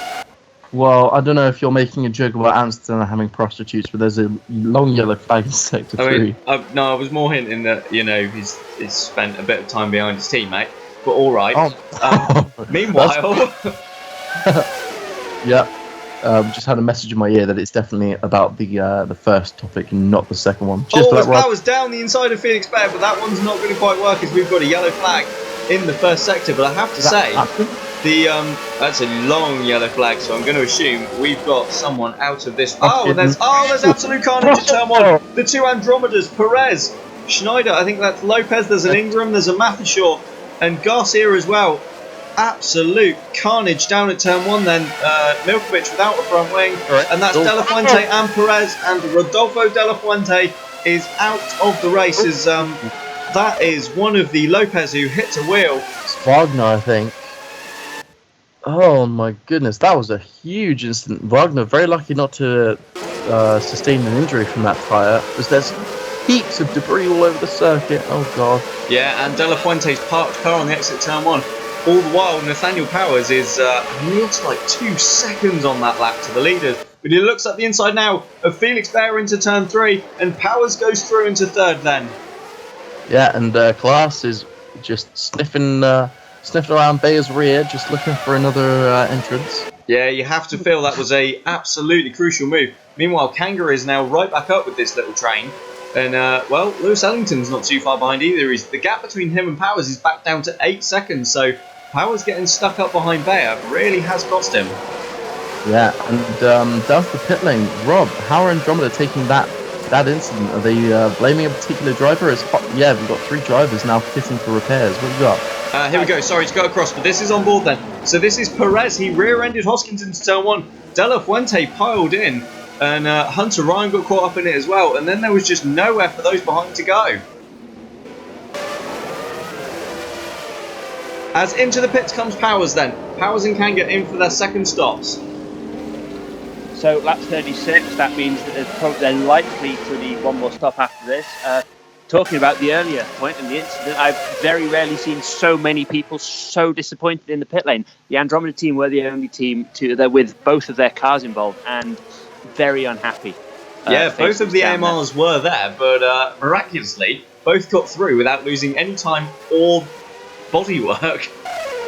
Well, I don't know if you're making a joke about Amsterdam having prostitutes, but there's a long yellow flag in Sector 3.
No, I was more hinting that, he's spent a bit of time behind his teammate, but alright. Meanwhile...
Yeah, just had a message in my ear that it's definitely about the first topic and not the second one.
Powers down the inside of Felix Bayer, but that one's not going to quite work as we've got a yellow flag in the first sector, but I have to say... that's a long yellow flag, so I'm going to assume we've got someone out of this. There's absolute carnage at turn 1. The 2 Andromedas, Perez, Schneider, I think that's Lopez, there's an Ingram, there's a Matheshaw, and Garcia as well. Absolute carnage down at turn 1 then. Milkovic without a front wing, and that's De La Fuente and Perez, and Rodolfo De La Fuente is out of the race. That is one of the Lopez who hit a wheel.
It's Wagner, I think. Oh my goodness, that was a huge incident. Wagner very lucky not to sustain an injury from that tyre, as there's heaps of debris all over the circuit. Oh god.
Yeah, and De La Fuente's parked car on the exit turn 1. All the while, Nathaniel Powers is near to like 2 seconds on that lap to the leaders. But he looks up the inside now of Felix Bayer into turn 3, and Powers goes through into 3rd then. Yeah,
and Klaas is just sniffing around Bayer's rear, just looking for another entrance.
Yeah, you have to feel that was a absolutely crucial move. Meanwhile, Kanga is now right back up with this little train. And, well, Lewis Ellington's not too far behind either. The gap between him and Powers is back down to 8 seconds, so Powers getting stuck up behind Bayer really has cost him.
Yeah, and down to the pit lane. Rob, how are Andromeda taking that incident? Are they blaming a particular driver? Yeah, we've got 3 drivers now pitting for repairs. What have you got?
Here we go. Sorry to go across, but this is on board then. So this is Perez. He rear-ended Hoskins into turn 1. De La Fuente piled in, and Hunter Ryan got caught up in it as well. And then there was just nowhere for those behind to go. As into the pits comes Powers then. Powers and Kanga in for their second stops.
So lap 36, that means that they're likely to need one more stop after this. Talking about the earlier point in the incident, I've very rarely seen so many people so disappointed in the pit lane. The Andromeda team were the only team with both of their cars involved and very unhappy.
Yeah, both of the AMRs were there, but miraculously, both got through without losing any time or bodywork.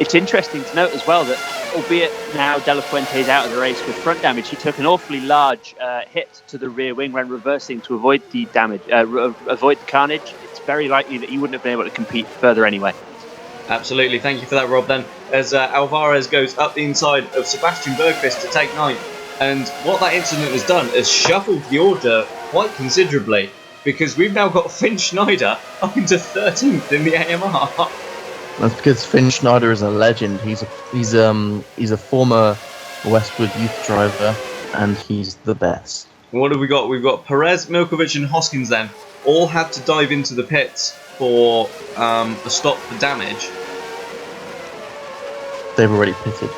It's interesting to note as well that, albeit now De La Fuente is out of the race with front damage, he took an awfully large hit to the rear wing when reversing to avoid the damage, avoid the carnage. It's very likely that he wouldn't have been able to compete further anyway.
Absolutely, thank you for that, Rob. Then, as Alvarez goes up the inside of Sebastian Bergqvist to take 9th, and what that incident has done is shuffled the order quite considerably, because we've now got Finn Schneider up into 13th in the AMR.
That's because Finn Schneider is a legend. He's a former Westwood youth driver, and he's the best.
What have we got? We've got Perez, Milkovic, and Hoskins. Then all had to dive into the pits for a stop for damage.
They've already pitted.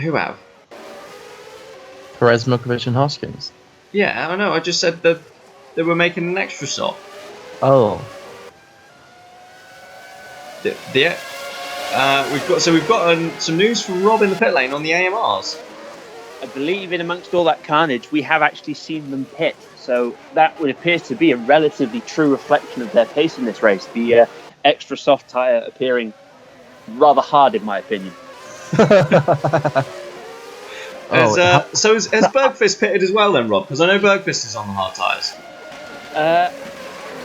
Who have?
Perez, Milkovic, and Hoskins.
Yeah, I know. I just said that they were making an extra stop.
Oh.
Yeah. We've got some news from Rob in the pit lane on the AMRs.
I believe in amongst all that carnage, we have actually seen them pit. So that would appear to be a relatively true reflection of their pace in this race. The extra soft tyre appearing rather hard, in my opinion.
So has Bergqvist pitted as well then, Rob? Because I know Bergqvist is on the hard tyres.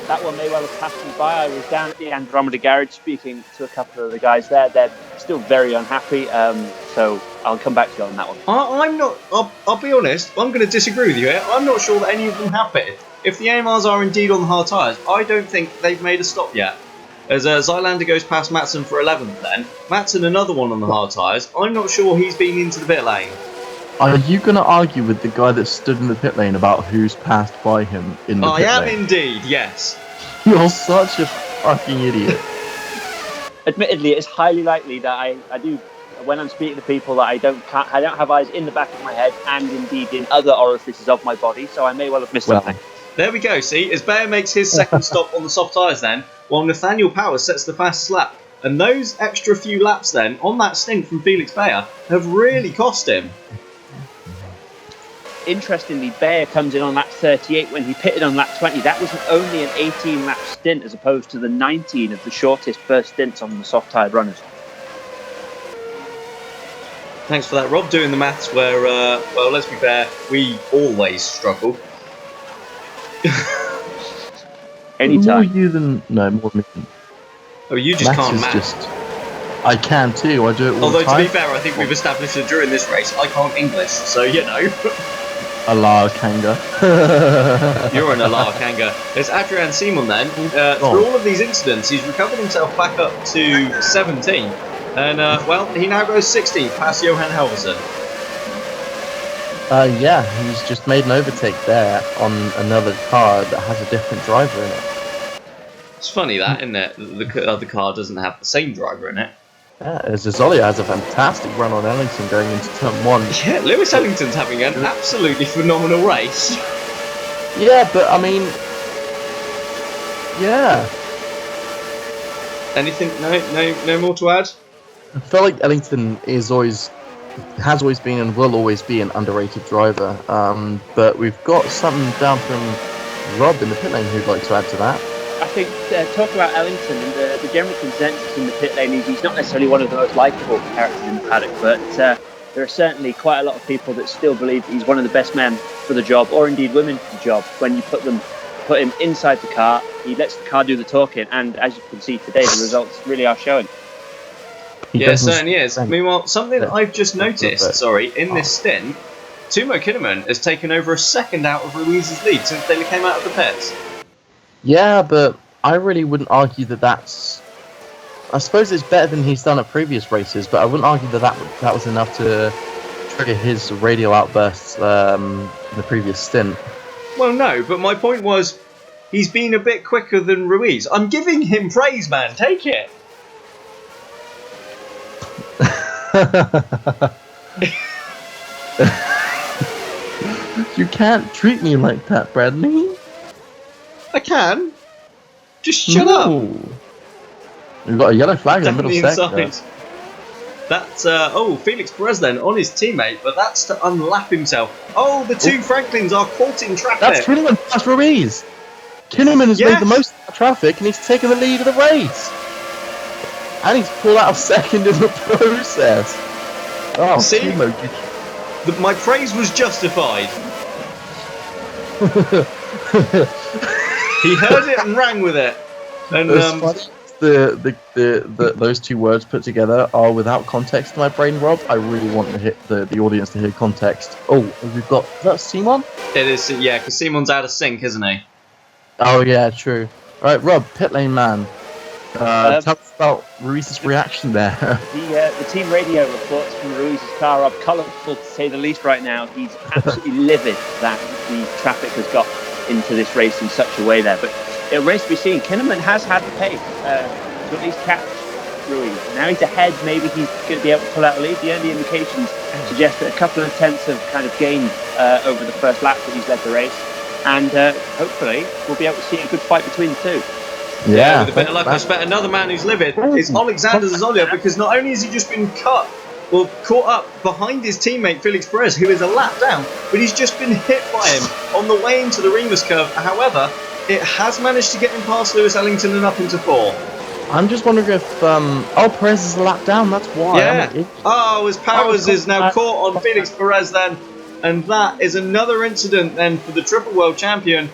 That one may well have passed me by. I was down at the Andromeda garage speaking to a couple of the guys there. They're still very unhappy, so I'll come back to you on that one.
I'm not. I'll be honest. I'm going to disagree with you here. I'm not sure that any of them have pitted. If the AMRs are indeed on the hard tyres, I don't think they've made a stop yet. As Zylander goes past Matson for 11th then. Matson another one on the hard tyres. I'm not sure he's been into the pit lane.
Are you going to argue with the guy that stood in the pit lane about who's passed by him in the pit lane?
I am indeed, yes.
You're such a fucking idiot.
Admittedly, it's highly likely that I do, when I'm speaking to people, that I don't have eyes in the back of my head and indeed in other orifices of my body, so I may well have missed something.
There we go, see, as Bayer makes his second stop on the soft tyres then, while Nathaniel Powers sets the fastest lap. And those extra few laps then, on that stint from Felix Bayer, have really cost him.
Interestingly, Bayer comes in on lap 38 when he pitted on lap 20. That was only an 18-lap stint as opposed to the 19 of the shortest first stints on the soft-tyred runners.
Thanks for that, Rob, doing the maths where, well, let's be fair, we always struggle.
Anytime.
More you than... No, more than me.
Oh, you just can't math.
I can too, I do it all
Although,
the time.
to be fair, I think we've established that during this race, I can't English, so, you know.
Allah Kanga.
You're an Allah Kanga. There's Adrian Simon then. Through all of these incidents, he's recovered himself back up to 17th. And, well, he now goes 16th past Johan Helverson.
Yeah, he's just made an overtake there on another car that has a different driver in it.
It's funny that, isn't it? The other car doesn't have the same driver in it.
Yeah, as Zolia has a fantastic run on Ellington going into turn 1.
Yeah, Lewis Ellington's having an absolutely phenomenal race.
Yeah, but I mean... Yeah.
Anything? No more to add?
I feel like Ellington has always been and will always be an underrated driver. But we've got something down from Rob in the pit lane who'd like to add to that.
I think talk about Ellington and the general consensus in the pit lane is he's not necessarily one of the most likeable characters in the paddock, but there are certainly quite a lot of people that still believe he's one of the best men for the job, or indeed women for the job, when you put them put him inside the car. He lets the car do the talking, and as you can see today, the results really are showing.
Yeah, it certainly is. Meanwhile, something I've just noticed, in this stint, Timo Kinnaman has taken over a second out of Ruiz's lead since they came out of the pits.
Yeah, but I really wouldn't argue that that's... I suppose it's better than he's done at previous races, but I wouldn't argue that was enough to trigger his radio outbursts in the previous stint.
Well, no, but my point was, he's been a bit quicker than Ruiz. I'm giving him praise, man. Take it.
You can't treat me like that, Bradley.
I can. Just shut up.
We've got a yellow flag in the middle
sector. That's, Felix Perez then on his teammate, but that's to unlap himself. Oh, the two Franklins are caught in traffic.
That's Kinnaman past Ruiz. Kinnaman has made the most of the traffic and he's taken the lead of the race. And he's pulled out of second in the process. Oh,
see?
Timo,
my praise was justified. He heard it and ran with it. And those two words put together are without context in my brain, Rob. I really want to hit the audience to hear context. Oh, we've got... Is that Simon? It is, yeah, because Simon's out of sync, isn't he?
Oh, yeah, true. Alright, Rob, pit lane man. Tell us about Ruiz's reaction there.
The team radio reports from Ruiz's car are colourful to say the least right now. He's absolutely livid that the traffic has got into this race in such a way there. But it remains to be seen. Kinnaman has had the pace to at least catch Ruiz. Now he's ahead. Maybe he's going to be able to pull out the lead. The early indications suggest that a couple of tenths have kind of gained over the first lap that he's led the race. And hopefully we'll be able to see a good fight between the two.
Yeah, with a bit of luck, I expect another man who's livid is Alexander Zazolia, because not only has he just been caught up behind his teammate Felix Perez, who is a lap down, but he's just been hit by him on the way into the Remus curve. However, it has managed to get him past Lewis Ellington and up into 4.
I'm just wondering if Perez is a lap down. That's why.
Yeah. His Powers is now caught on Felix Perez then, and that is another incident then for the triple world champion.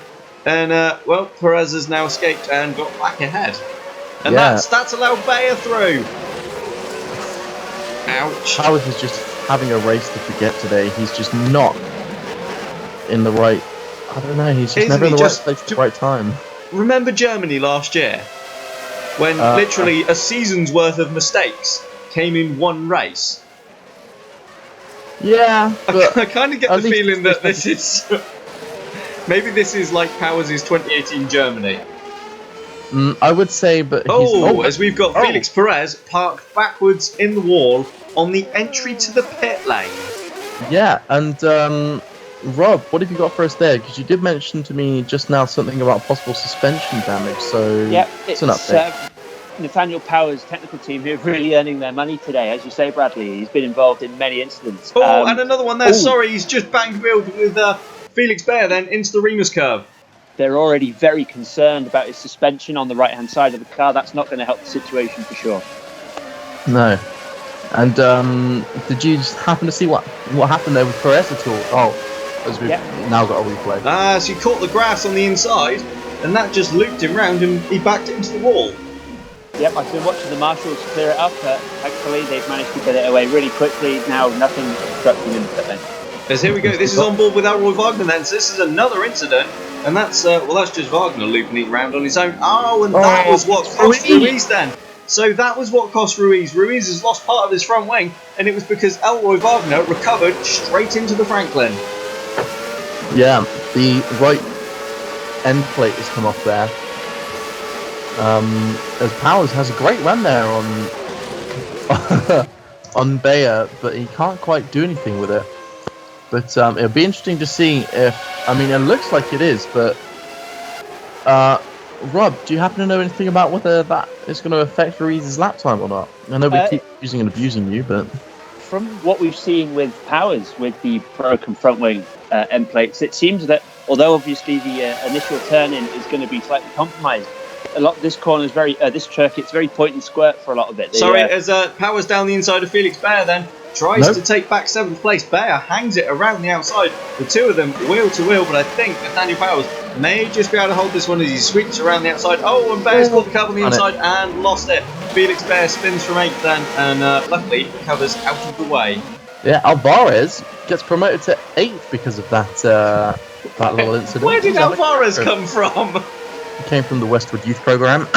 And, Perez has now escaped and got back ahead. And that's allowed Bayer through. Ouch.
Powers is just having a race to forget today. He's just not in the right... I don't know, he's just never in the right place at the right time.
Remember Germany last year? When literally a season's worth of mistakes came in one race?
Yeah,
I kind of get the feeling that this is... Maybe this is like Powers' 2018 Germany.
I would say, but
as we've got Felix Perez parked backwards in the wall on the entry to the pit lane.
Yeah, and Rob, what have you got for us there? Because you did mention to me just now something about possible suspension damage, so it's an update.
Nathaniel Powers' technical team who are really earning their money today. As you say, Bradley, he's been involved in many incidents.
And another one there, sorry, he's just banged wheeled with Felix Bayer then into the Remus curve.
They're already very concerned about his suspension on the right-hand side of the car. That's not going to help the situation for sure.
No. And did you just happen to see what happened there with Perez at all? Oh, as we've now got a replay.
So he caught the grass on the inside, and that just looped him round, and he backed it into the wall.
Yep, I've been watching the marshals clear it up, but thankfully they've managed to get it away really quickly. Now nothing obstructing him.
As here we go, this is on board with Elroy Wagner then, so this is another incident, and that's just Wagner looping it round on his own. That was what cost Ruiz then. So that was what cost Ruiz. Ruiz has lost part of his front wing, and it was because Elroy Wagner recovered straight into the Franklin.
Yeah, the right end plate has come off there. As Powers has a great run there on Bayer, but he can't quite do anything with it. But it'll be interesting to see if... I mean, it looks like it is, but... Rob, do you happen to know anything about whether that is going to affect Ruiz's lap time or not? I know we keep using and abusing you, but...
From what we've seen with Powers, with the broken front wing end plates, it seems that, although obviously the initial turn-in is going to be slightly compromised, a lot of this corner is this circuit's very point and squirt for a lot of it.
As Powers down the inside of Felix Bayer then, tries to take back 7th place. Bear hangs it around the outside. The two of them wheel to wheel, but I think Nathaniel Powers may just be able to hold this one as he sweeps around the outside. Oh, and Bear's caught the curb on the inside and lost it. Felix Bear spins from 8th then, and luckily covers out of the way.
Yeah, Alvarez gets promoted to 8th because of that little incident.
Where did Alvarez come from?
He came from the Westwood youth program.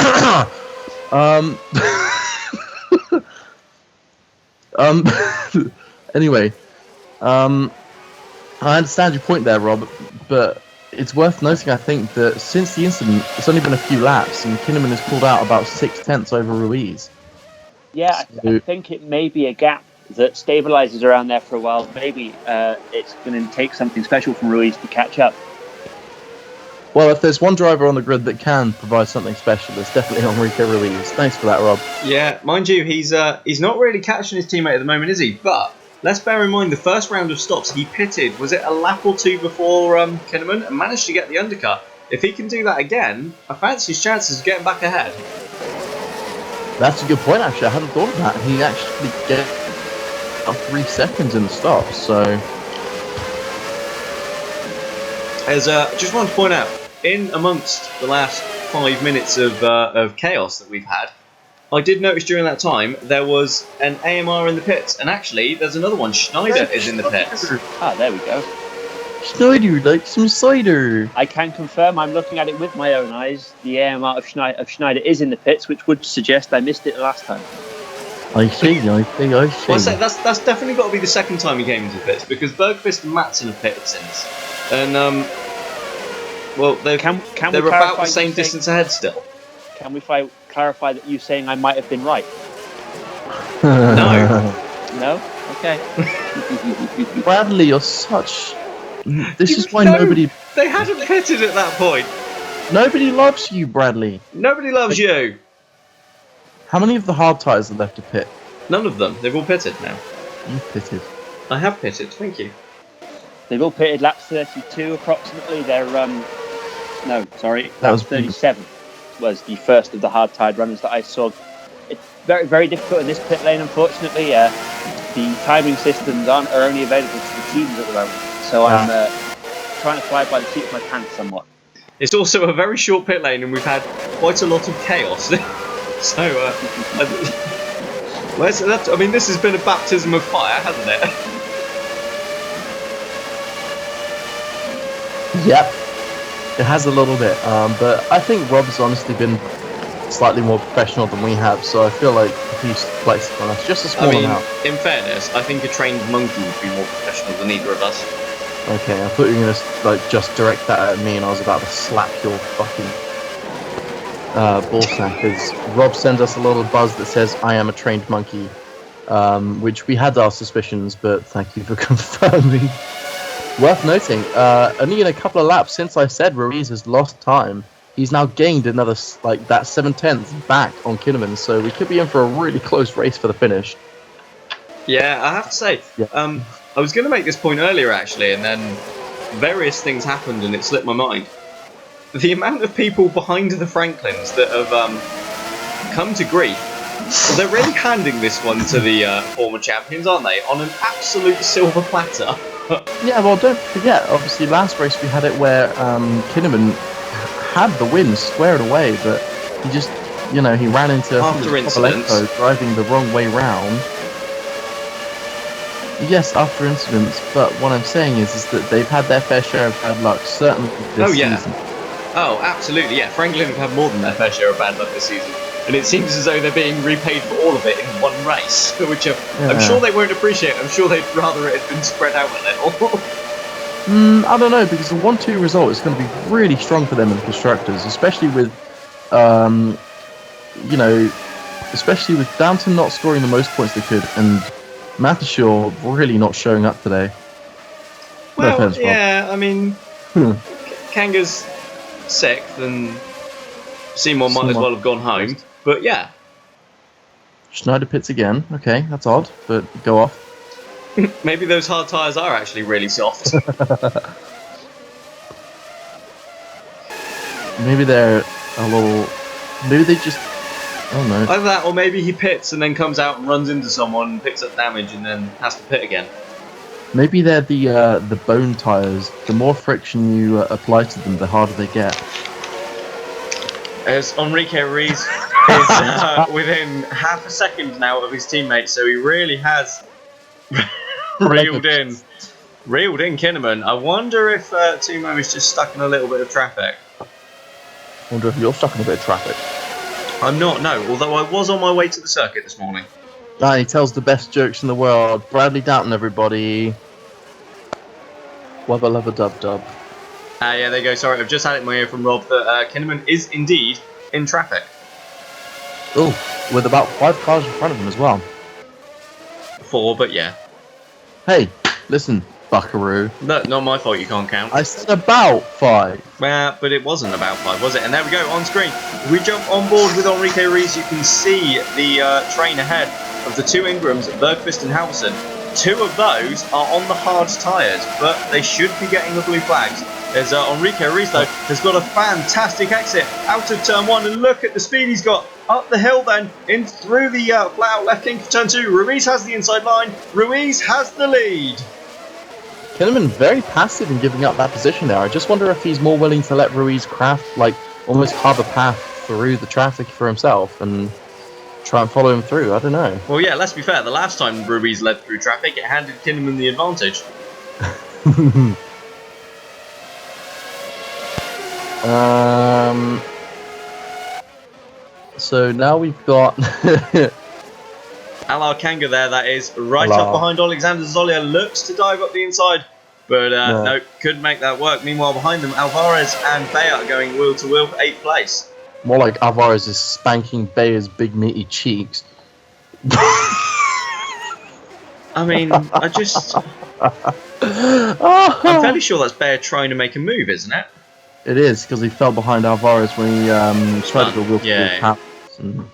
Anyway, I understand your point there, Rob, but it's worth noting, I think, that since the incident, it's only been a few laps, and Kinnaman has pulled out about 6/10 over Ruiz.
Yeah, I think it may be a gap that stabilises around there for a while. Maybe it's going to take something special from Ruiz to catch up.
Well, if there's one driver on the grid that can provide something special, it's definitely Enrique Ruiz. Thanks for that, Rob.
Yeah, mind you, he's not really catching his teammate at the moment, is he? But let's bear in mind the first round of stops he pitted. Was it a lap or two before Kinnaman, and managed to get the undercut? If he can do that again, I fancy his chances of getting back ahead.
That's a good point, actually. I hadn't thought of that. He actually get up 3 seconds in the stops, so...
As just wanted to point out, in amongst the last 5 minutes of chaos that we've had, I did notice during that time there was an AMR in the pits, and actually there's another one. Schneider is in the pits.
Ah, there we go.
Schneider, like some cider.
I can confirm, I'm looking at it with my own eyes. The AMR of Schneider is in the pits, which would suggest I missed it last time.
I see.
Well, I say that's definitely got to be the second time he came into the pits, because Bergqvist and Matson have pitted since, and well, they're about the same distance ahead still.
Can we clarify that you saying I might have been right?
No.
No? Okay.
Bradley, you're such... This is why nobody...
They hadn't pitted at that point.
Nobody loves you, Bradley.
Nobody loves you.
How many of the hard tyres are left to pit?
None of them. They've all pitted now.
You pitted.
I have pitted. Thank you.
They've all pitted lap 32 approximately. They're no, sorry,
That was
37 was the first of the hard-tied runners that I saw. It's very, very difficult in this pit lane, unfortunately. The timing systems are only available to the teams at the moment, so I'm trying to fly by the seat of my pants somewhat.
It's also a very short pit lane, and we've had quite a lot of chaos. So, I mean, this has been a baptism of fire, hasn't it?
Yep. It has a little bit, but I think Rob's honestly been slightly more professional than we have, so I feel like he's placed on us just a small amount.
In fairness, I think a trained monkey would be more professional than either of us.
Okay, I thought you were going to just direct that at me, and I was about to slap your fucking ball sack. As Rob sends us a little buzz that says, "I am a trained monkey," which we had our suspicions, but thank you for confirming. Worth noting, only in a couple of laps since I said Ruiz has lost time, he's now gained another, like, that 7/10 back on Kinnaman, so we could be in for a really close race for the finish.
Yeah, I have to say, I was going to make this point earlier, actually, and then various things happened and it slipped my mind. The amount of people behind the Franklins that have come to grief, they're really handing this one to the former champions, aren't they? On an absolute silver platter.
Yeah, well, don't forget, obviously last race we had it where Kinnaman had the win squared away, but he just, he ran into
After incidents,
driving the wrong way round. Yes, after incidents, but what I'm saying is that they've had their fair share of bad luck, certainly this season.
Oh, absolutely, yeah. Franklin have had more than their fair share of bad luck this season. And it seems as though they're being repaid for all of it in one race, which I'm sure they won't appreciate. I'm sure they'd rather it had been spread out a little.
I don't know, because the 1-2 result is going to be really strong for them in constructors, especially with, especially with Downton not scoring the most points they could, and Mathershaw really not showing up today.
Well,
no offense,
yeah, I mean, Kanga's 6th, and Seymour might as well have gone home. But yeah.
Schneider pits again. Okay, that's odd, but go off.
Maybe those hard tyres are actually really soft.
Maybe they're a little... Maybe they just Oh no.
Either that, or maybe he pits and then comes out and runs into someone and picks up damage and then has to pit again.
Maybe they're the bone tires. The more friction you apply to them, the harder they get.
As Enrique Ruiz is within half a second now of his teammates, so he really has reeled in Kinnaman. I wonder if Tumo is just stuck in a little bit of traffic.
I wonder if you're stuck in a bit of traffic.
I'm not, no, although I was on my way to the circuit this morning.
Ah, he tells the best jokes in the world. Bradley Downton, everybody. Wubba lubba dub dub.
Yeah, there you go. Sorry, I've just had it in my ear from Rob that Kinnaman is indeed in traffic.
Oh, with about 5 cars in front of him as well.
4, but yeah.
Hey, listen, buckaroo.
No, not my fault you can't count.
I said about 5.
But it wasn't about 5, was it? And there we go, on screen. We jump on board with Enrique Ruiz. You can see the train ahead of the 2 Ingrams, Bergqvist and Halverson. 2 of those are on the hard tyres, but they should be getting the blue flags. There's Enrique Ruiz, though, has got a fantastic exit out of turn 1, and look at the speed he's got up the hill then, in through the flat out left king for turn 2. Ruiz has the inside line, Ruiz has the lead.
Kinnaman very passive in giving up that position there. I just wonder if he's more willing to let Ruiz craft, like, almost carve a path through the traffic for himself and try and follow him through. I don't know.
Well, yeah, let's be fair. The last time Ruiz led through traffic, it handed Kinnaman the advantage.
So now we've got
Alar Kanga there, that is, right
Alar.
up behind Alexander Zolia, looks to dive up the inside, but no, couldn't make that work. Meanwhile, behind them, Alvarez and Bea are going wheel to wheel for 8th place.
more like Alvarez is spanking Bea's big meaty cheeks.
I mean, I'm fairly sure that's Bea trying to make a move, isn't it?
It is, because he fell behind Alvarez when he tried to go wheel to wheel
Yeah.
pass and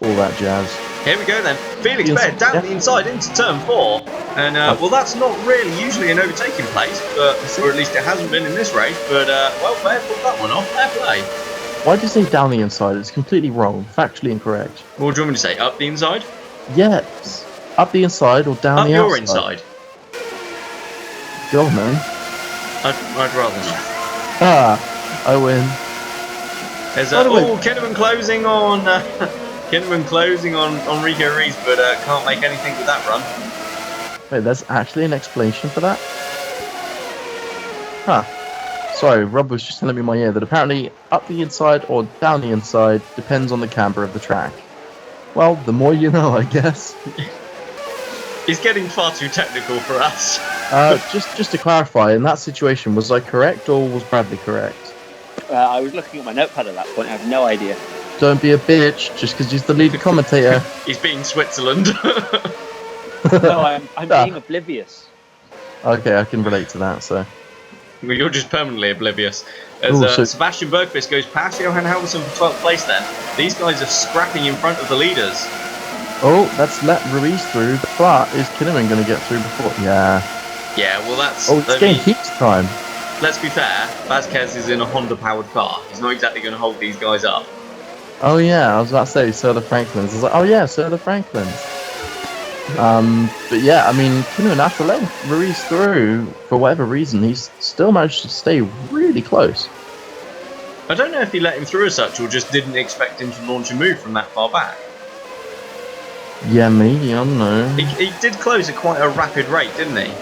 all that jazz.
Here we go then. Felix Bea down the inside into turn 4. And, well, that's not really usually an overtaking place, but, or at least it hasn't been in this race. But, well, Bea pulled that one off. Fair play.
Why do you say down the inside? It's completely wrong, factually incorrect.
What do you want me to say? Up the inside?
Yes, up the inside or down
Up
the
your
outside.
inside?
Go on, man.
I'd rather not.
Ah, I win.
There's
By the way-
Kinnaman closing on Kinnaman closing on Enrique Ruiz, but can't make anything with that run.
Wait, there's actually an explanation for that? Huh. Sorry, Rob was just telling me in my ear that apparently up the inside or down the inside depends on the camber of the track. Well, the more you know, I guess.
He's getting far too technical for us.
Just to clarify, in that situation, was I correct or was Bradley correct?
I was looking at my notepad at that point. I have no idea.
Don't be a bitch just because he's the lead commentator.
He's being Switzerland.
No, I'm being oblivious.
Okay, I can relate to that, so.
Well, you're just permanently oblivious. As
Ooh, so-
Sebastian Bergqvist goes past Johan Halverson for 12th place then. These guys are scrapping in front of the leaders.
Oh, let's let Ruiz through, but is Kinnaman going to get through before? Yeah.
Yeah, well that's...
Oh, it's getting heat time.
Let's be fair, Vasquez is in a Honda-powered car. He's not exactly going to hold these guys up.
Oh yeah, I was about to say Sir the Franklins. I was like, oh yeah, Sir the Franklins. But yeah, I mean, Kinnaman, after letting Ruiz through, for whatever reason, he's still managed to stay really close.
I don't know if he let him through as such or just didn't expect him to launch a move from that far back.
Yeah, maybe, I don't know.
He did close at quite a rapid rate, didn't he?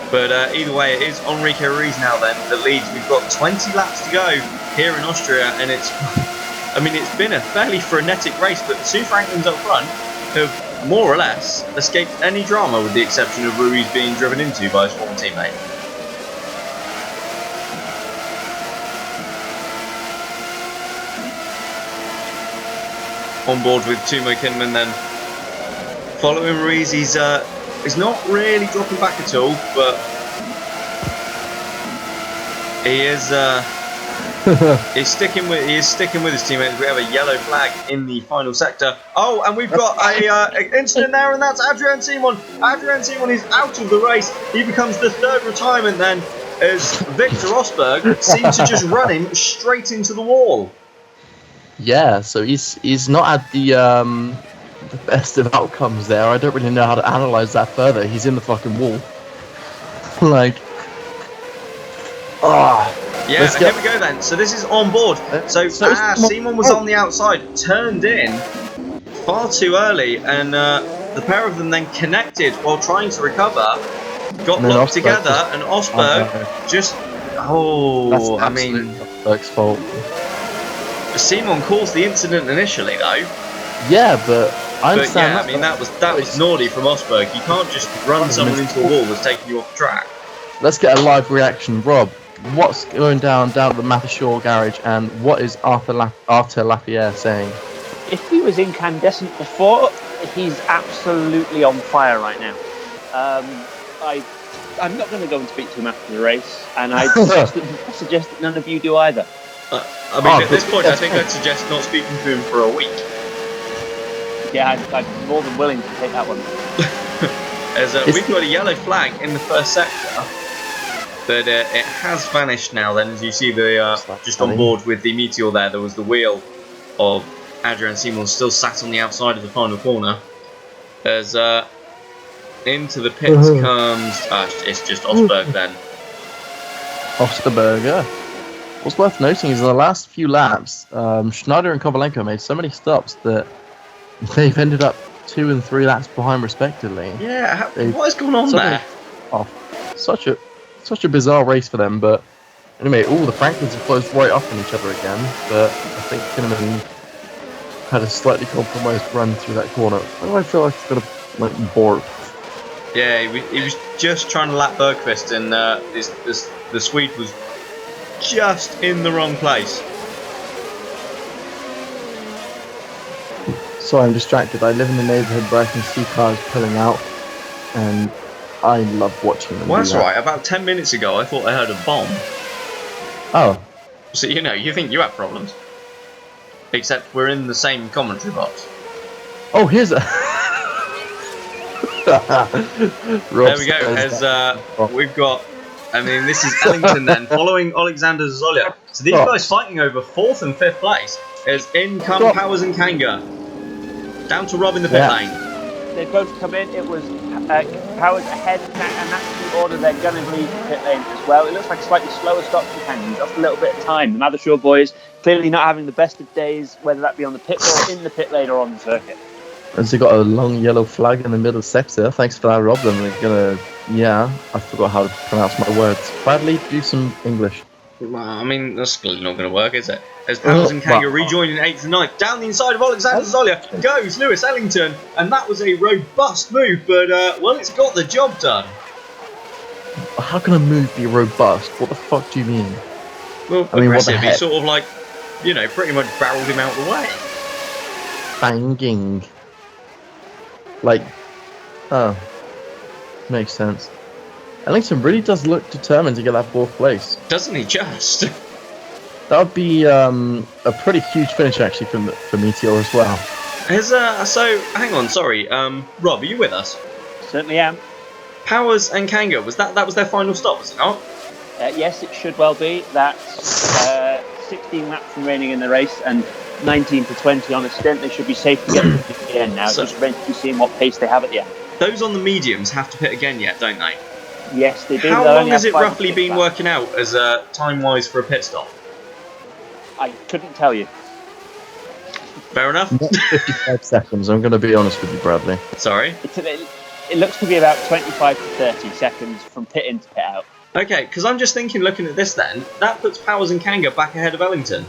But either way, it is Enrique Ruiz now then, the lead. We've got 20 laps to go here in Austria, and it's... I mean, it's been a fairly frenetic race, but the 2 Franklins up front have more or less escaped any drama with the exception of Ruiz being driven into by his former teammate. On board with Timo Kinnaman then. Following Ruiz, he's not really dropping back at all, but he is he's sticking with his teammates. We have a yellow flag in the final sector. Oh, and we've got a incident there, and that's Adrian Simon. Adrian Simon is out of the race. He becomes the 3rd retirement then as Victor Rosberg seemed to just run him straight into the wall.
Yeah, so he's not had the best of outcomes there. I don't really know how to analyze that further. He's in the fucking wall. Like,
yeah, here we go then. So this is on board. So Simon was on the outside, turned in far too early, and the pair of them then connected while trying to recover. Got locked together, and Osberg just... Oh, I mean...
Osberg's fault.
Simon caused the incident initially, though.
Yeah, but I understand.
Yeah, I mean, that was naughty from Osberg. You can't just run someone into a wall that's taking you off the track.
Let's get a live reaction. Rob, what's going down at the Mattershore garage, and what is Arthur Lafayette saying?
If he was incandescent before, he's absolutely on fire right now. I'm not going to go and speak to him after the race, and I suggest that none of you do either.
I mean, at this point, I think I'd suggest not speaking to him for a week.
Yeah, I'm more than willing to take that one.
As we've got a yellow flag in the first sector, but it has vanished now. Then, as you see, just on board with the Meteor there was the wheel of Adrian Simon still sat on the outside of the final corner. As into the pits comes... it's just Osberg then.
Osberg, yeah. What's worth noting is in the last few laps, Schneider and Kovalenko made so many stops that they've ended up 2 and 3 laps behind respectively.
Yeah, what has gone on there?
Such a bizarre race for them, but anyway, the Franklins have closed right up on each other again, but I think Kinnaman had a slightly compromised run through that corner. I feel like he's got a board.
Yeah, he was just trying to lap Bergqvist, and the Swede was just in the wrong place.
So I'm distracted. I live in the neighbourhood where I can see cars pulling out, and I love watching them.
Well, that's right. About 10 minutes ago, I thought I heard a bomb.
Oh.
So, you think you have problems. Except we're in the same commentary box.
Oh, here's a...
There we go. As we've got... I mean, this is Ellington then, following Alexander Zolia. So these guys fighting over 4th and 5th place. As in come Powers and Kanga. Down to Rob in the pit lane.
They both come in. It was Powers ahead, and that's the order they're going to leave the pit lane as well. It looks like a slightly slower stop for Kanga. Just a little bit of time. The Mathershore boys clearly not having the best of days, whether that be on the pit or in the pit lane or on the circuit.
As they got a long yellow flag in the middle sector. Thanks for that, Rob. Then we're gonna... Yeah, I forgot how to pronounce my words. Bradley, do some English.
I mean, that's clearly not going to work, is it? As Powers and Kanga rejoin in 8th and 9th. Down the inside of Alexander Zolia goes Lewis Ellington. And that was a robust move, but, well, it's got the job done.
How can a move be robust? What the fuck do you mean?
Well,
I mean,
aggressive. He sort of like, pretty much barreled him out of the way.
Banging. Like, oh. Makes sense. Ellington really does look determined to get that 4th place.
Doesn't he just?
That would be a pretty huge finish actually for Meteor as well.
So hang on, sorry, Rob, are you with us?
Certainly am.
Powers and Kanga, was that was their final stop, was it not?
Yes, it should well be. That's 16 laps remaining in the race and 19 to 20 on a stint. They should be safe to get to the end now. Just remains to be seen what pace they have at the end.
Those on the mediums have to pit again yet, don't they?
Yes, they do.
How long has it roughly been working out as time-wise for a pit stop?
I couldn't tell you.
Fair enough.
Not 55 seconds, I'm going to be honest with you, Bradley.
Sorry?
It looks to be about 25 to 30 seconds from pit in to pit out.
Okay, because I'm just thinking, looking at this then, that puts Powers and Kanga back ahead of Ellington.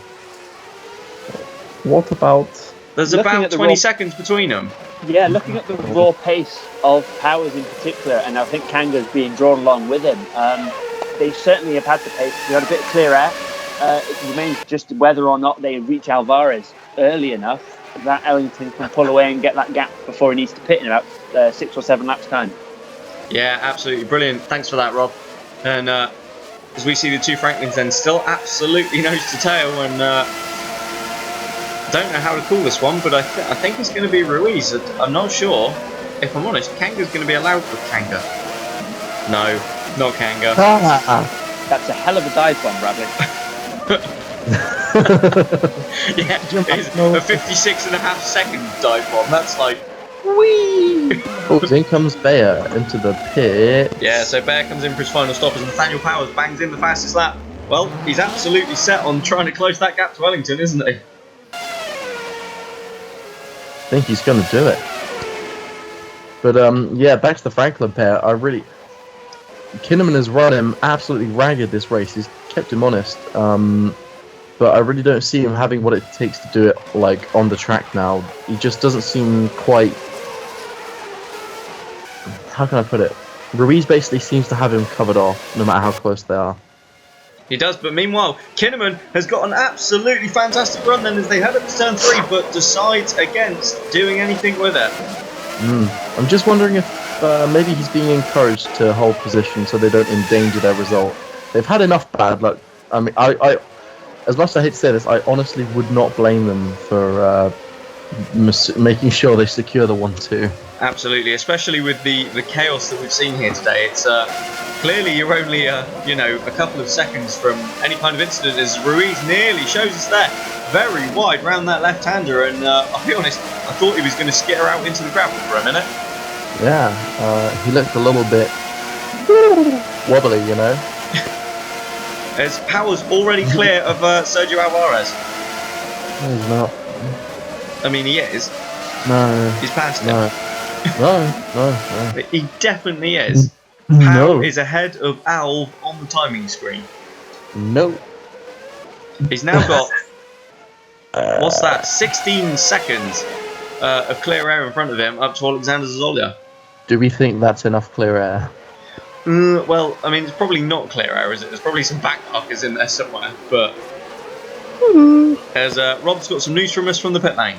What about...
There's about 20 seconds between them.
Yeah, looking at the raw pace of Powers in particular, and I think Kanga's being drawn along with him, they certainly have had the pace. They had a bit of clear air. It remains just whether or not they reach Alvarez early enough that Ellington can pull away and get that gap before he needs to pit in about 6 or 7 laps time.
Yeah, absolutely brilliant. Thanks for that, Rob. And as we see the two Franklins then still absolutely nose to tail, and don't know how to call this one, but I think it's going to be Ruiz. I'm not sure. If I'm honest, Kanga's going to be allowed with Kanga. No, not Kanga.
That's a hell of a dive bomb, Bradley.
Yeah, it's a 56.5 second dive bomb. That's like, whee!
Oh, in comes Bayer into the pit.
Yeah, so Bear comes in for his final stop as Nathaniel Powers bangs in the fastest lap. Well, he's absolutely set on trying to close that gap to Ellington, isn't he?
I think he's going to do it. But yeah, back to the Franklin pair. Kinnaman has run him absolutely ragged this race. He's kept him honest. But I really don't see him having what it takes to do it like on the track now. He just doesn't seem quite. How can I put it? Ruiz basically seems to have him covered off, no matter how close they are.
He does, but meanwhile, Kinnaman has got an absolutely fantastic run then as they head up to turn 3, but decides against doing anything with it.
I'm just wondering if maybe he's being encouraged to hold position so they don't endanger their result. They've had enough bad luck. I mean, I as much as I hate to say this, I honestly would not blame them for making sure they secure the 1-2.
Absolutely, especially with the chaos that we've seen here today. It's clearly you're only a couple of seconds from any kind of incident as Ruiz nearly shows us there. Very wide round that left-hander, and I'll be honest, I thought he was going to skitter out into the gravel for a minute.
Yeah, he looked a little bit wobbly, you know.
As Powers already clear of Sergio Alvarez.
No, he's not.
I mean, he is.
No.
He's past him.
No. No.
But he definitely is.
No.
Pow is ahead of Alv on the timing screen.
No.
He's now got, what's that, 16 seconds of clear air in front of him up to Alexander Zazolia.
Do we think that's enough clear air?
Well, I mean, it's probably not clear air, is it? There's probably some backmarkers in there somewhere, but as Rob's got some news from us from the pit lane.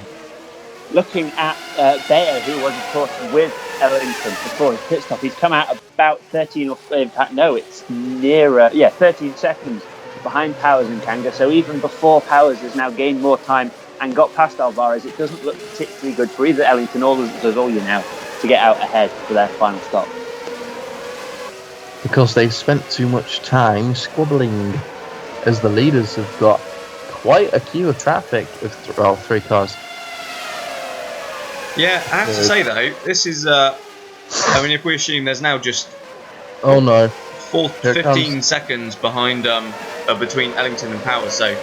Looking at Bayer, who was, of course, with Ellington before his pit stop, he's come out about 13 or, in fact, no, it's nearer, 13 seconds behind Powers and Kanga. So even before Powers has now gained more time and got past Alvarez, it doesn't look particularly good for either Ellington or Zazolia now to get out ahead for their final stop.
Because they've spent too much time squabbling, as the leaders have got quite a queue of traffic of three cars.
Yeah, I have to say though, this is, I mean, if we assume there's now just 15 seconds behind, between Ellington and Powers, so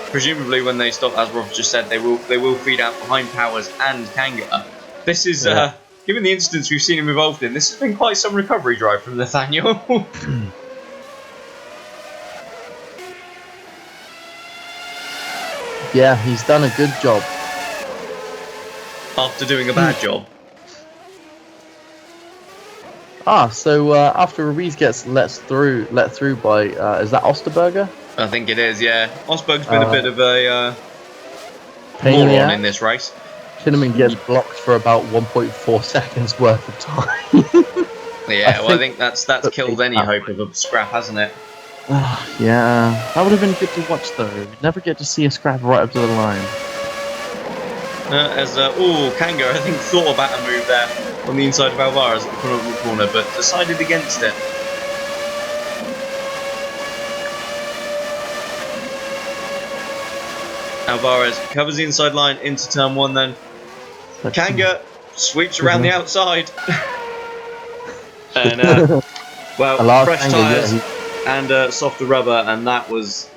presumably when they stop, as Rob just said, they will feed out behind Powers and Kanga. This is, given the incidents we've seen him involved in, this has been quite some recovery drive from Nathaniel.
Yeah, he's done a good job.
After doing a bad job.
So after Ruiz gets let through by is that Osterberger?
I think it is, yeah. Osberg's been a bit of a
moron
in this race.
Kinnaman gets blocked for about 1.4 seconds worth of time.
Yeah, I think that's killed any hope of a scrap, hasn't it?
Yeah, that would have been good to watch though. We'd never get to see a scrap right up to the line.
Kanga, I think, thought about a move there on the inside of Alvarez at the corner, but decided against it. Alvarez covers the inside line into turn 1 then. Kanga sweeps around the outside. And, fresh tyres and softer rubber, and that was,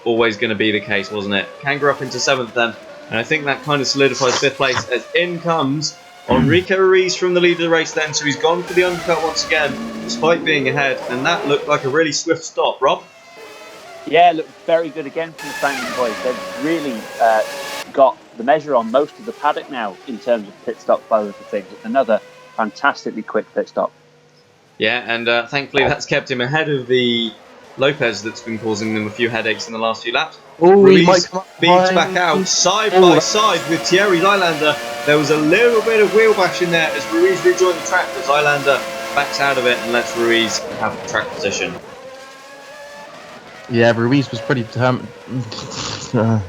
always going to be the case, wasn't it? Kanga up into 7th then. And I think that kind of solidifies 5th place as in comes Enrique Ruiz from the lead of the race then. So he's gone for the undercut once again, despite being ahead. And that looked like a really swift stop, Rob.
Yeah, looked very good again from the Franklin boys. They've really got the measure on most of the paddock now in terms of pit stop by the things. It's another fantastically quick pit stop.
Yeah, and thankfully that's kept him ahead of the Lopez that's been causing them a few headaches in the last few laps. Ruiz beats back out side by side with Thierry Zylander. There was a little bit of wheel bash in there as Ruiz rejoined the track, but Zylander backs out of it and lets Ruiz have the track position.
Yeah, Ruiz was pretty determined.
So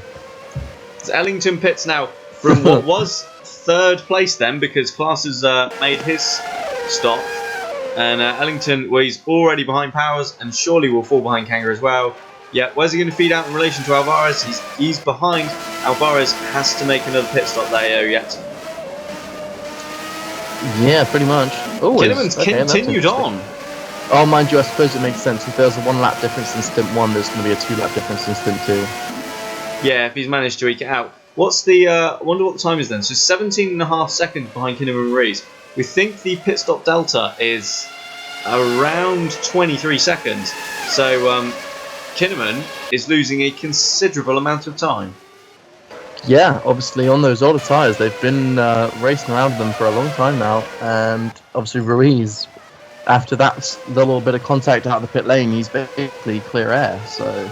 Ellington pits now from what was 3rd place then, because Klaas has made his stop. And Ellington, well, he's already behind Powers and surely will fall behind Kanga as well. Yeah, where's he going to feed out in relation to Alvarez? He's behind. Alvarez has to make another pit stop there yet.
Yeah, pretty much. Oh,
Kinnaman's continued on.
Oh, mind you, I suppose it makes sense. If there's a 1 lap difference in stint 1, there's going to be a 2 lap difference in stint 2.
Yeah, if he's managed to eke it out. What's the, I wonder what the time is then. So 17.5 seconds behind Kinnaman and Rees. We think the pit stop delta is around 23 seconds. So Kinnaman is losing a considerable amount of time.
Yeah, obviously on those older tyres, they've been racing around them for a long time now. And obviously Ruiz, after that little bit of contact out of the pit lane, he's basically clear air. So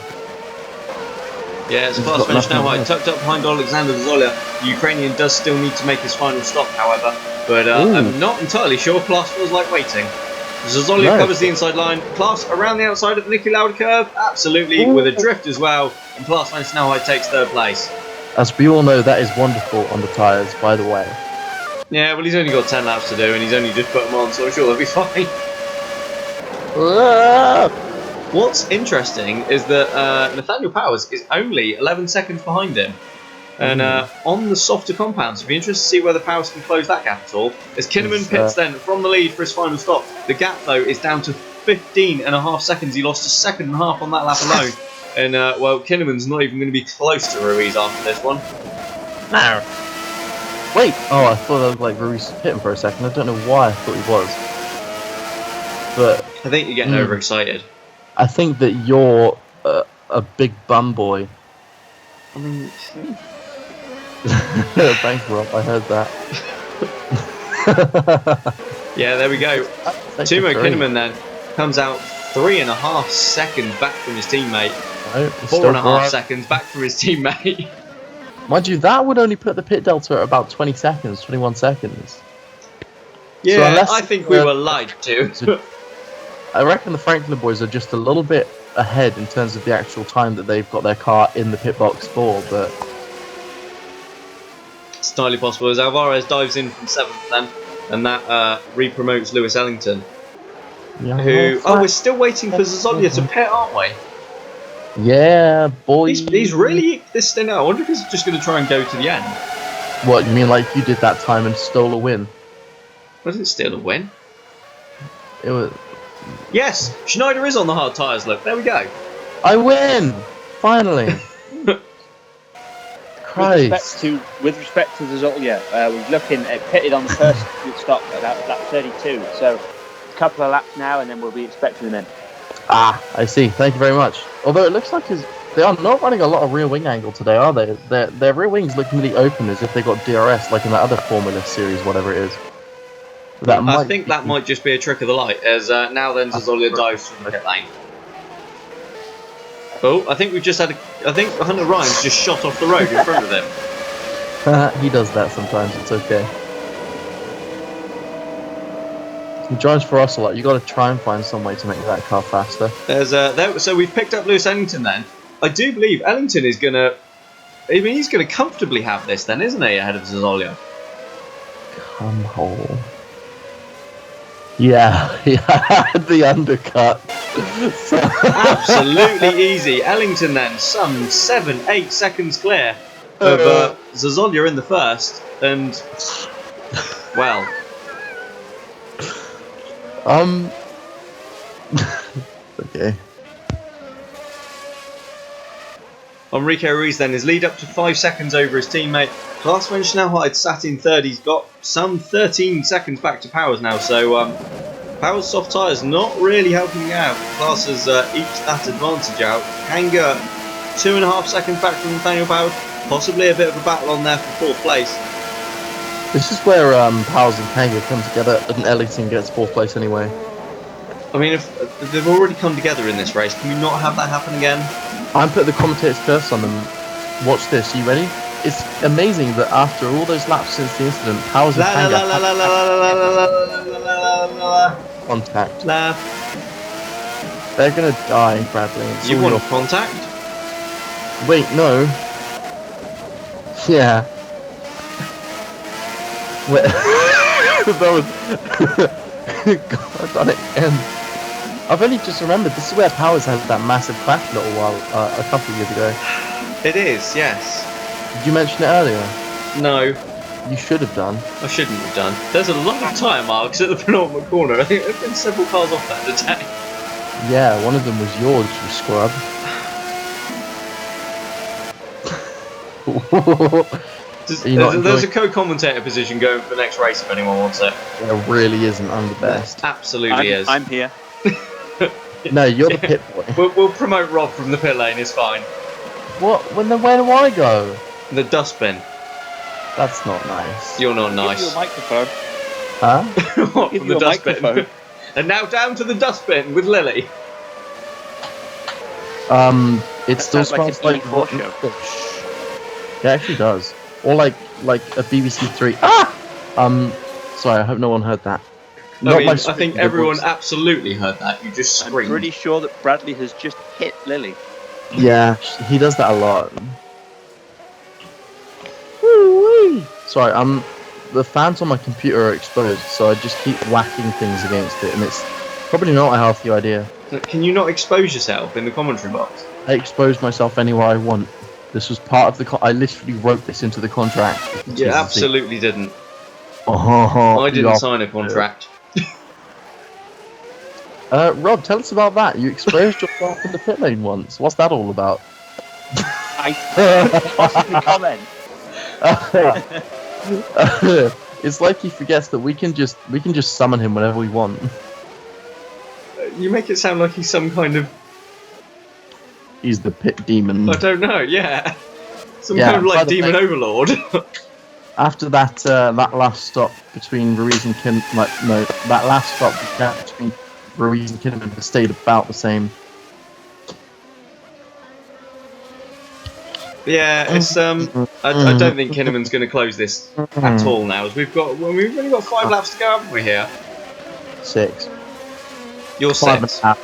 yeah, it's a fast finish now. Tucked up behind Alexander Zolia. The Ukrainian does still need to make his final stop, however. But I'm not entirely sure Klaas feels like waiting. Zolia covers the inside line. Klaas around the outside of the Niki Lauda curve. Absolutely, with a drift as well. And Klaas van Snelheid takes 3rd place.
As we all know, that is wonderful on the tyres, by the way.
Yeah, well, he's only got 10 laps to do, and he's only just put them on, so I'm sure they'll be fine. What's interesting is that Nathaniel Powers is only 11 seconds behind him. And on the softer compounds, it'd be interesting to see whether Powers can close that gap at all. As Kinnaman pits then from the lead for his final stop. The gap, though, is down to 15.5 seconds. He lost a second and a half on that lap alone. And, well, Kinnaman's not even going to be close to Ruiz after this one.
No. Wait. Oh, I thought that was like Ruiz hit him for a second. I don't know why I thought he was. But
I think you're getting overexcited.
I think that you're a big bum boy.
I mean...
Thanks, Rob. I heard that.
Yeah, there we go. Timo Kinnaman then comes out 3.5 seconds back from his teammate.
No,
4.5 seconds back from his teammate.
Mind you, that would only put the pit delta at about 20 seconds, 21 seconds.
Yeah, so I think we were lied to.
I reckon the Franklin boys are just a little bit ahead in terms of the actual time that they've got their car in the pit box for, but...
It's entirely possible as Alvarez dives in from 7th then, and that re-promotes Lewis Ellington.
Yeah,
who... Oh, we're still waiting for Zazolia to pit, aren't we?
Yeah, boy.
He's really this thing out. I wonder if he's just going to try and go to the end.
What, you mean like you did that time and stole a win?
Was it still a win?
It was...
Yes, Schneider is on the hard tyres, look. There we go.
I win! Finally! Christ.
With respect to Zazolia, we're looking at pitted on the first stop at lap 32. So a couple of laps now and then we'll be expecting them in.
Ah, I see. Thank you very much. Although it looks like they are not running a lot of rear wing angle today, are they? Their rear wings look really open as if they got DRS, like in that other Formula Series, whatever it is.
I think that might just be a trick of the light, as now then Zazolia dives from the pit lane. Oh, I think we've just had I think Hunter Ryan's just shot off the road in front of them.
He does that sometimes, it's okay. He drives for us a lot. You got to try and find some way to make that car faster.
So we've picked up Lewis Ellington then. I do believe Ellington is gonna. I mean, he's gonna comfortably have this then, isn't he, ahead of Zazolia?
Come home. Yeah, the undercut.
Absolutely easy. Ellington then, some 7-8 seconds clear of Zazolia in the first, and well.
Okay.
Enrique Ruiz then is lead up to 5 seconds over his teammate. Klaas van Snelheid sat in third. He's got some 13 seconds back to Powers now, so Powers' soft tyres not really helping him out. Klaas has eked that advantage out. Kanga 2.5 seconds back from Nathaniel Powers. Possibly a bit of a battle on there for 4th place.
This is where Powers and Kanga come together and Ellington gets 4th place anyway.
I mean, if they've already come together in this race, can we not have that happen again?
I'm putting the commentator's curse on them. Watch this, are you ready? It's amazing that after all those laps since the incident, Powers and Kanga contact. They're gonna die, Bradley.
You want contact?
Wait, no. Yeah. God, I've done it again. I've only just remembered this is where Powers had that massive crash a little while, a couple of years ago.
It is, yes.
Did you mention it earlier?
No,
You should have done.
I shouldn't have done. There's a lot of tyre marks at the penultimate corner. I think there have been several cars off that today.
Yeah, one of them was yours, you scrub.
There's a co-commentator position going for the next race if anyone wants it.
There really isn't. I'm the best.
Absolutely is.
I'm here.
No, you're the pit boy.
We'll promote Rob from the pit lane, it's fine.
What? Where do I go?
The dustbin.
That's not nice.
You're not
Give
nice.
you a microphone.
Huh?
What,
Give
from
you
the
a
dustbin?
microphone.
And now down to the dustbin with Lily.
It still
sounds like
smells
an
like
E4
rotten
show.
fish. It actually does. Or like a BBC Three. Ah! Sorry, I hope no one heard that.
I think everyone absolutely heard that. You just
I'm
screamed.
pretty sure that Bradley has just hit Lily.
Yeah, he does that a lot. Woo-wee. Sorry, the fans on my computer are exposed, so I just keep whacking things against it, and it's probably not a healthy idea.
Can you not expose yourself in the commentary box?
I expose myself anywhere I want. This was part of the. I literally wrote this into the contract.
You absolutely didn't.
Oh,
I didn't sign a contract.
Rob, tell us about that. You exposed yourself in the pit lane once. What's that all about?
I possibly comment.
It's like he forgets that we can just summon him whenever we want.
You make it sound like he's some kind of...
He's the pit demon.
I don't know, yeah. Some
Yeah,
kind of
by
like
the
demon
way-
overlord.
After that last stop between Ruiz and that last stop between Ruiz and Kinnaman has stayed about the same.
Yeah, it's I don't think Kinnaman's going to close this at all now. As we've only got 5 laps to go, haven't we? Here,
6.
you're
5 and
6.
a half.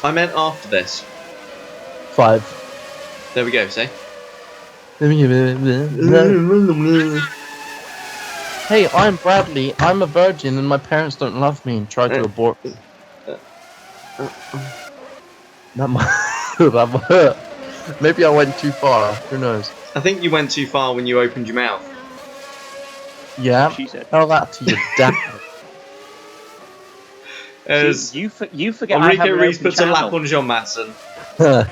I meant after this.
5.
There we go. See.
Hey, I'm Bradley. I'm a virgin, and my parents don't love me and try to abort me. That might hurt. Maybe I went too far. Who knows?
I think you went too far when you opened your mouth.
Yeah.
She said.
Tell that to your dad.
As
See, you forget I
Enrique
have an
Rees
open
puts a lap
channel.
on Jean Matson.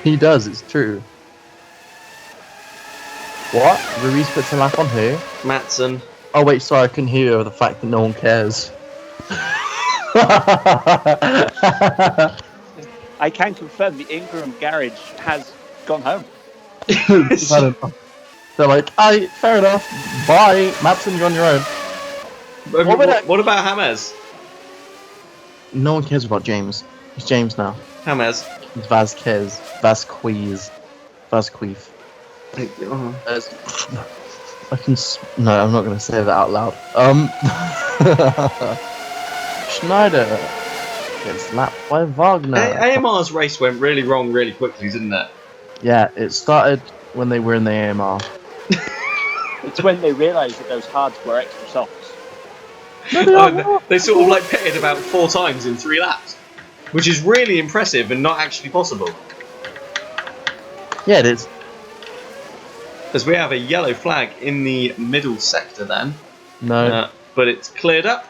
He does. It's true. What? Ruiz puts a lap on who?
Matson.
Oh wait, sorry, I couldn't hear over the fact that no one cares.
I can confirm the Ingram garage has gone home.
They're like, aye, fair enough. Bye, Matson, you're on your own.
What about James?
No one cares about James. He's James now.
James.
He's Vasquez. Vasquez. Vasquez. I can. No, I'm not going to say that out loud. Schneider gets lapped by Wagner.
AMR's race went really wrong really quickly, didn't it?
Yeah, it started when they were in the AMR.
It's when they realised that those hards were extra softs.
They sort of like pitted about 4 times in 3 laps, which is really impressive and not actually possible.
Yeah, it is.
As we have a yellow flag in the middle sector then.
No,
But it's cleared up.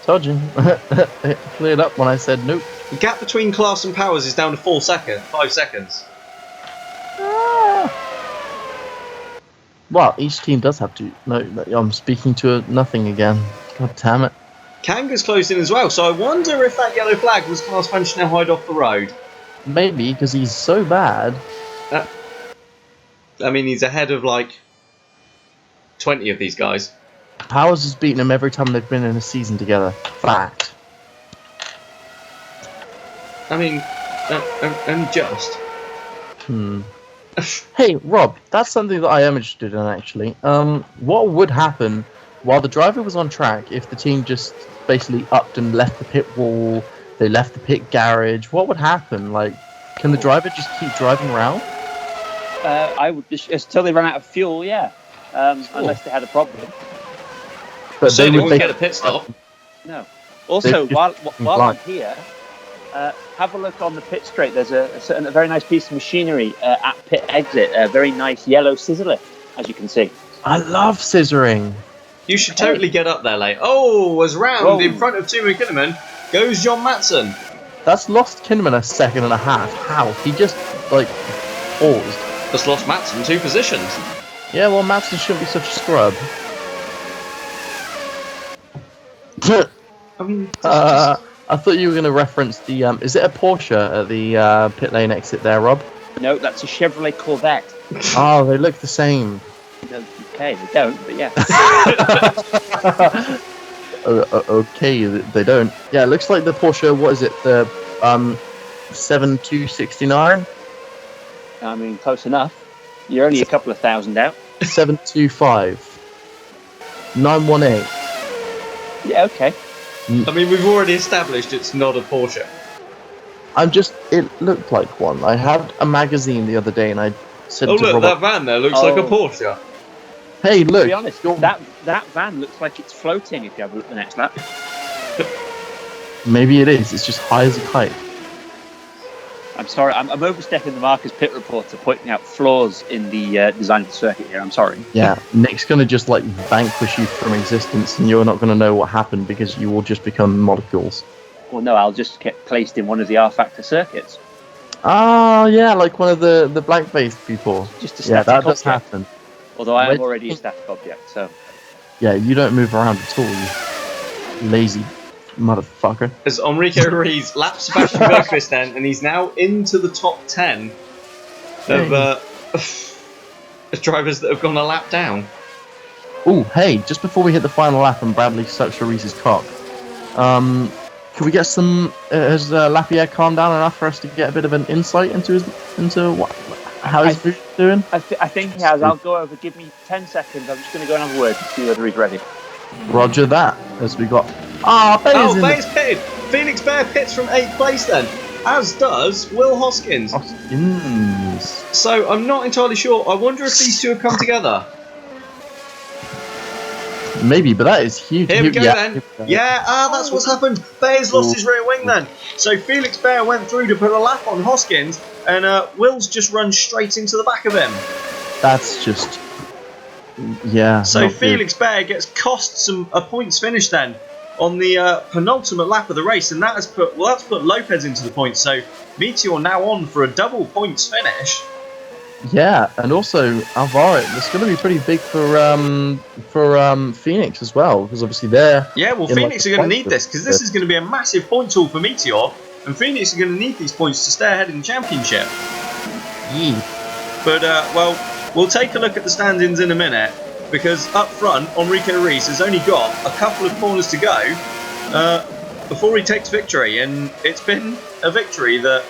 told you. It cleared up when I said nope.
The gap between Class and Powers is down to 5 seconds.
Well, each team does have to. No, I'm speaking to nothing again. God damn it.
Kanga's closed in as well, so I wonder if that yellow flag was Klaas van Snelheid off the road.
Maybe, because he's so bad.
I mean, he's ahead of like 20 of these guys.
Powers has beaten him every time they've been in a season together. Fact.
I mean, and just.
Hey, Rob, that's something that I am interested in, actually. What would happen while the driver was on track if the team just basically upped and left the pit wall, they left the pit garage? What would happen? Like, can the driver just keep driving around?
I would until they ran out of fuel, yeah. Unless they had a problem.
But
Certainly
they would
wouldn't get a pit stop.
No. Also,
They've
while
just
I'm here, have a look on the pit straight. There's a very nice piece of machinery at pit exit. A very nice yellow scissor lift, as you can see.
I love scissoring.
You should totally get up there, late. Oh, as round
Whoa.
in front of Timo Kinnaman goes John Matson.
That's lost Kinnaman a second and a half. How? He just, like, paused.
Just lost Matson 2 positions.
Yeah, well, Matson shouldn't be such a scrub.
I mean,
I thought you were going to reference the, is it a Porsche at the pit lane exit there, Rob?
No, that's a Chevrolet Corvette.
Oh, they look the same.
Okay, they don't, but yeah.
Okay, they don't. Yeah, it looks like the Porsche, what is it, the 7269?
I mean, close enough. You're only a couple of thousand out.
725. 918.
Yeah, okay.
I mean, we've already established it's not a Porsche.
It looked like one. I had a magazine the other day and I said
Oh,
to
look,
Robert,
that van there looks like a Porsche.
hey, look.
To be honest, that van looks like it's floating if you have a look at the next lap.
Maybe it is. It's just high as a kite.
I'm sorry, I'm overstepping the mark as pit reporter, pointing out flaws in the design of the circuit here. I'm sorry.
Yeah, Nick's going to just like vanquish you from existence and you're not going to know what happened because you will just become molecules.
Well, no, I'll just get placed in one of the R-Factor circuits.
Ah, yeah, like one of the blank-faced people.
Just a
Yeah,
static
that does
object.
happen.
Although I am
Wait.
already a static object, so...
Yeah, you don't move around at all, you lazy motherfucker.
As Enrico Ruiz laps Sebastian Bergqvist then, and he's now into the top 10 of drivers that have gone a lap down.
Oh, hey, just before we hit the final lap and Bradley sucks Reese's cock, can we get some... has Lapierre calmed down enough for us to get a bit of an insight into how he's doing?
I think he has. I'll go over. Give me 10 seconds. I'm just going to go and have a word to see whether he's ready.
Roger that, as we got... Ah, oh,
Bay's pitted! Felix Baer pits from 8th place then, as does Will Hoskins.
Hoskins.
So I'm not entirely sure. I wonder if these two have come together.
Maybe, but that is huge.
Here we go
yeah.
then. Yeah, that's what's happened. Baer's lost his rear wing then. So Felix Baer went through to put a lap on Hoskins, and Will's just run straight into the back of him.
That's just... Yeah.
So Felix Baer gets cost a points finish then on the penultimate lap of the race, and that's put Lopez into the points. So Meteor now on for a double points finish.
Yeah, and also Alvaro. It's going to be pretty big for Phoenix as well, because obviously they're...
Yeah, well, Phoenix are going to need this, because this is going to be a massive point haul for Meteor, and Phoenix are going to need these points to stay ahead in the championship.
Yeah.
But, well, we'll take a look at the standings in a minute, because up front, Enrico Ruiz has only got a couple of corners to go before he takes victory, and it's been a victory that,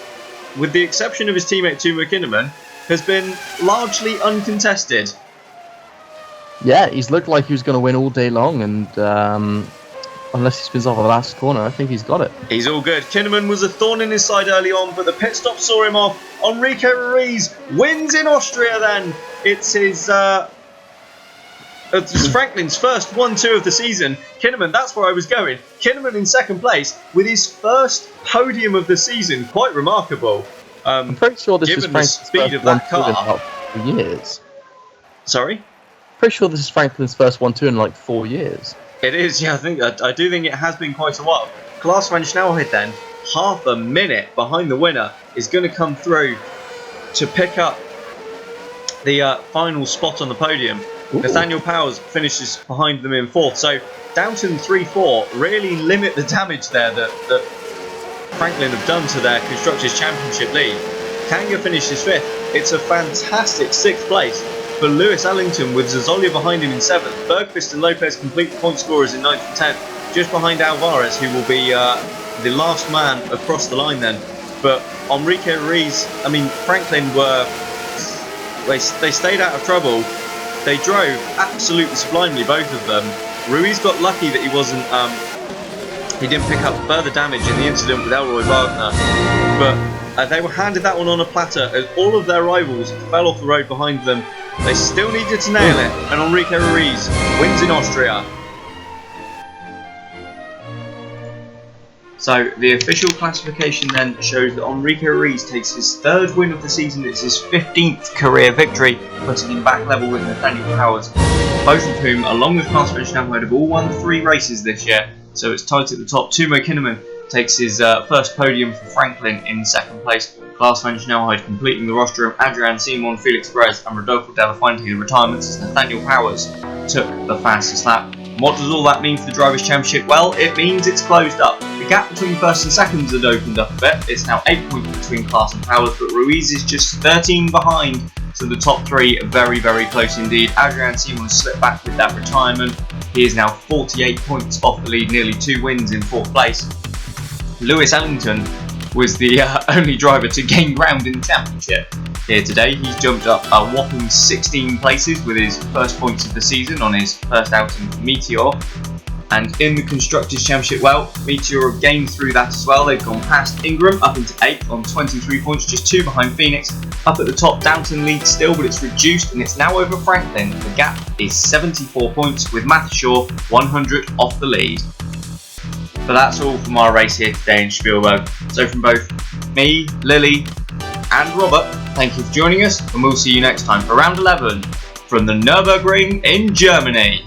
with the exception of his teammate Timo Kinnaman, has been largely uncontested.
Yeah, he's looked like he was going to win all day long, and unless he spins off at the last corner, I think he's got it.
He's all good. Kinnaman was a thorn in his side early on, but the pit stop saw him off. Enrico Ruiz wins in Austria then. It's his... it's Franklin's first 1-2 of the season. Kinnaman, that's where I was going. Kinnaman in second place with his first podium of the season. Quite remarkable.
I'm pretty sure this is
given the
Franklin's
speed
first
of that
1-2 in
car.
about 4 years.
Sorry?
Pretty sure this is Franklin's first 1-2 in like 4 years.
It is, yeah, I do think it has been quite a while. Klaas van Snelheid then, half a minute behind the winner, is going to come through to pick up the final spot on the podium.
Ooh.
Nathaniel Powers finishes behind them in 4th. So Downton 3-4 really limit the damage there that Franklin have done to their Constructors' Championship lead. Kanga finishes 5th. It's a fantastic 6th place for Lewis Ellington with Zazzolia behind him in 7th. Bergqvist and Lopez complete the point scorers in 9th and 10th, just behind Alvarez, who will be the last man across the line then. But Enrique Ruiz, I mean, Franklin they stayed out of trouble. They drove absolutely sublimely, both of them. Ruiz got lucky that he didn't pick up further damage in the incident with Elroy Wagner, but they were handed that one on a platter as all of their rivals fell off the road behind them. They still needed to nail it, and Enrico Ruiz wins in Austria. So the official classification then shows that Enrico Ruiz takes his 3rd win of the season. It's his 15th career victory, putting him back level with Nathaniel Powers, both of whom, along with Klaas van Snelhout, have all won 3 races this year. So it's tight at the top. Timo Kinnaman takes his first podium for Franklin in 2nd place. Klaas van Snelhout completing the roster of Adrian Simon, Felix Perez and Rodolfo Della Fuente, the retirements, as Nathaniel Powers took the fastest lap. What does all that mean for the Drivers' Championship? Well, it means it's closed up. The gap between 1st and 2nd had opened up a bit. It's now 8 points between Klaas and Powers, but Ruiz is just 13 behind, so the top 3 are very, very close indeed. Adrian Simon slipped back with that retirement. He is now 48 points off the lead, nearly 2 wins in 4th place. Lewis Ellington was the only driver to gain ground in the championship here today. He's jumped up a whopping 16 places with his first points of the season on his first outing for Meteor. And in the Constructors' Championship, well, Meteor have gained through that as well. They've gone past Ingram, up into 8th on 23 points, just 2 behind Phoenix. Up at the top, Downton leads still, but it's reduced and it's now over Franklin. The gap is 74 points, with Matt Shaw 100 off the lead. But that's all from our race here today in Spielberg. So from both me, Lily and Robert, thank you for joining us, and we'll see you next time for round 11 from the Nürburgring in Germany.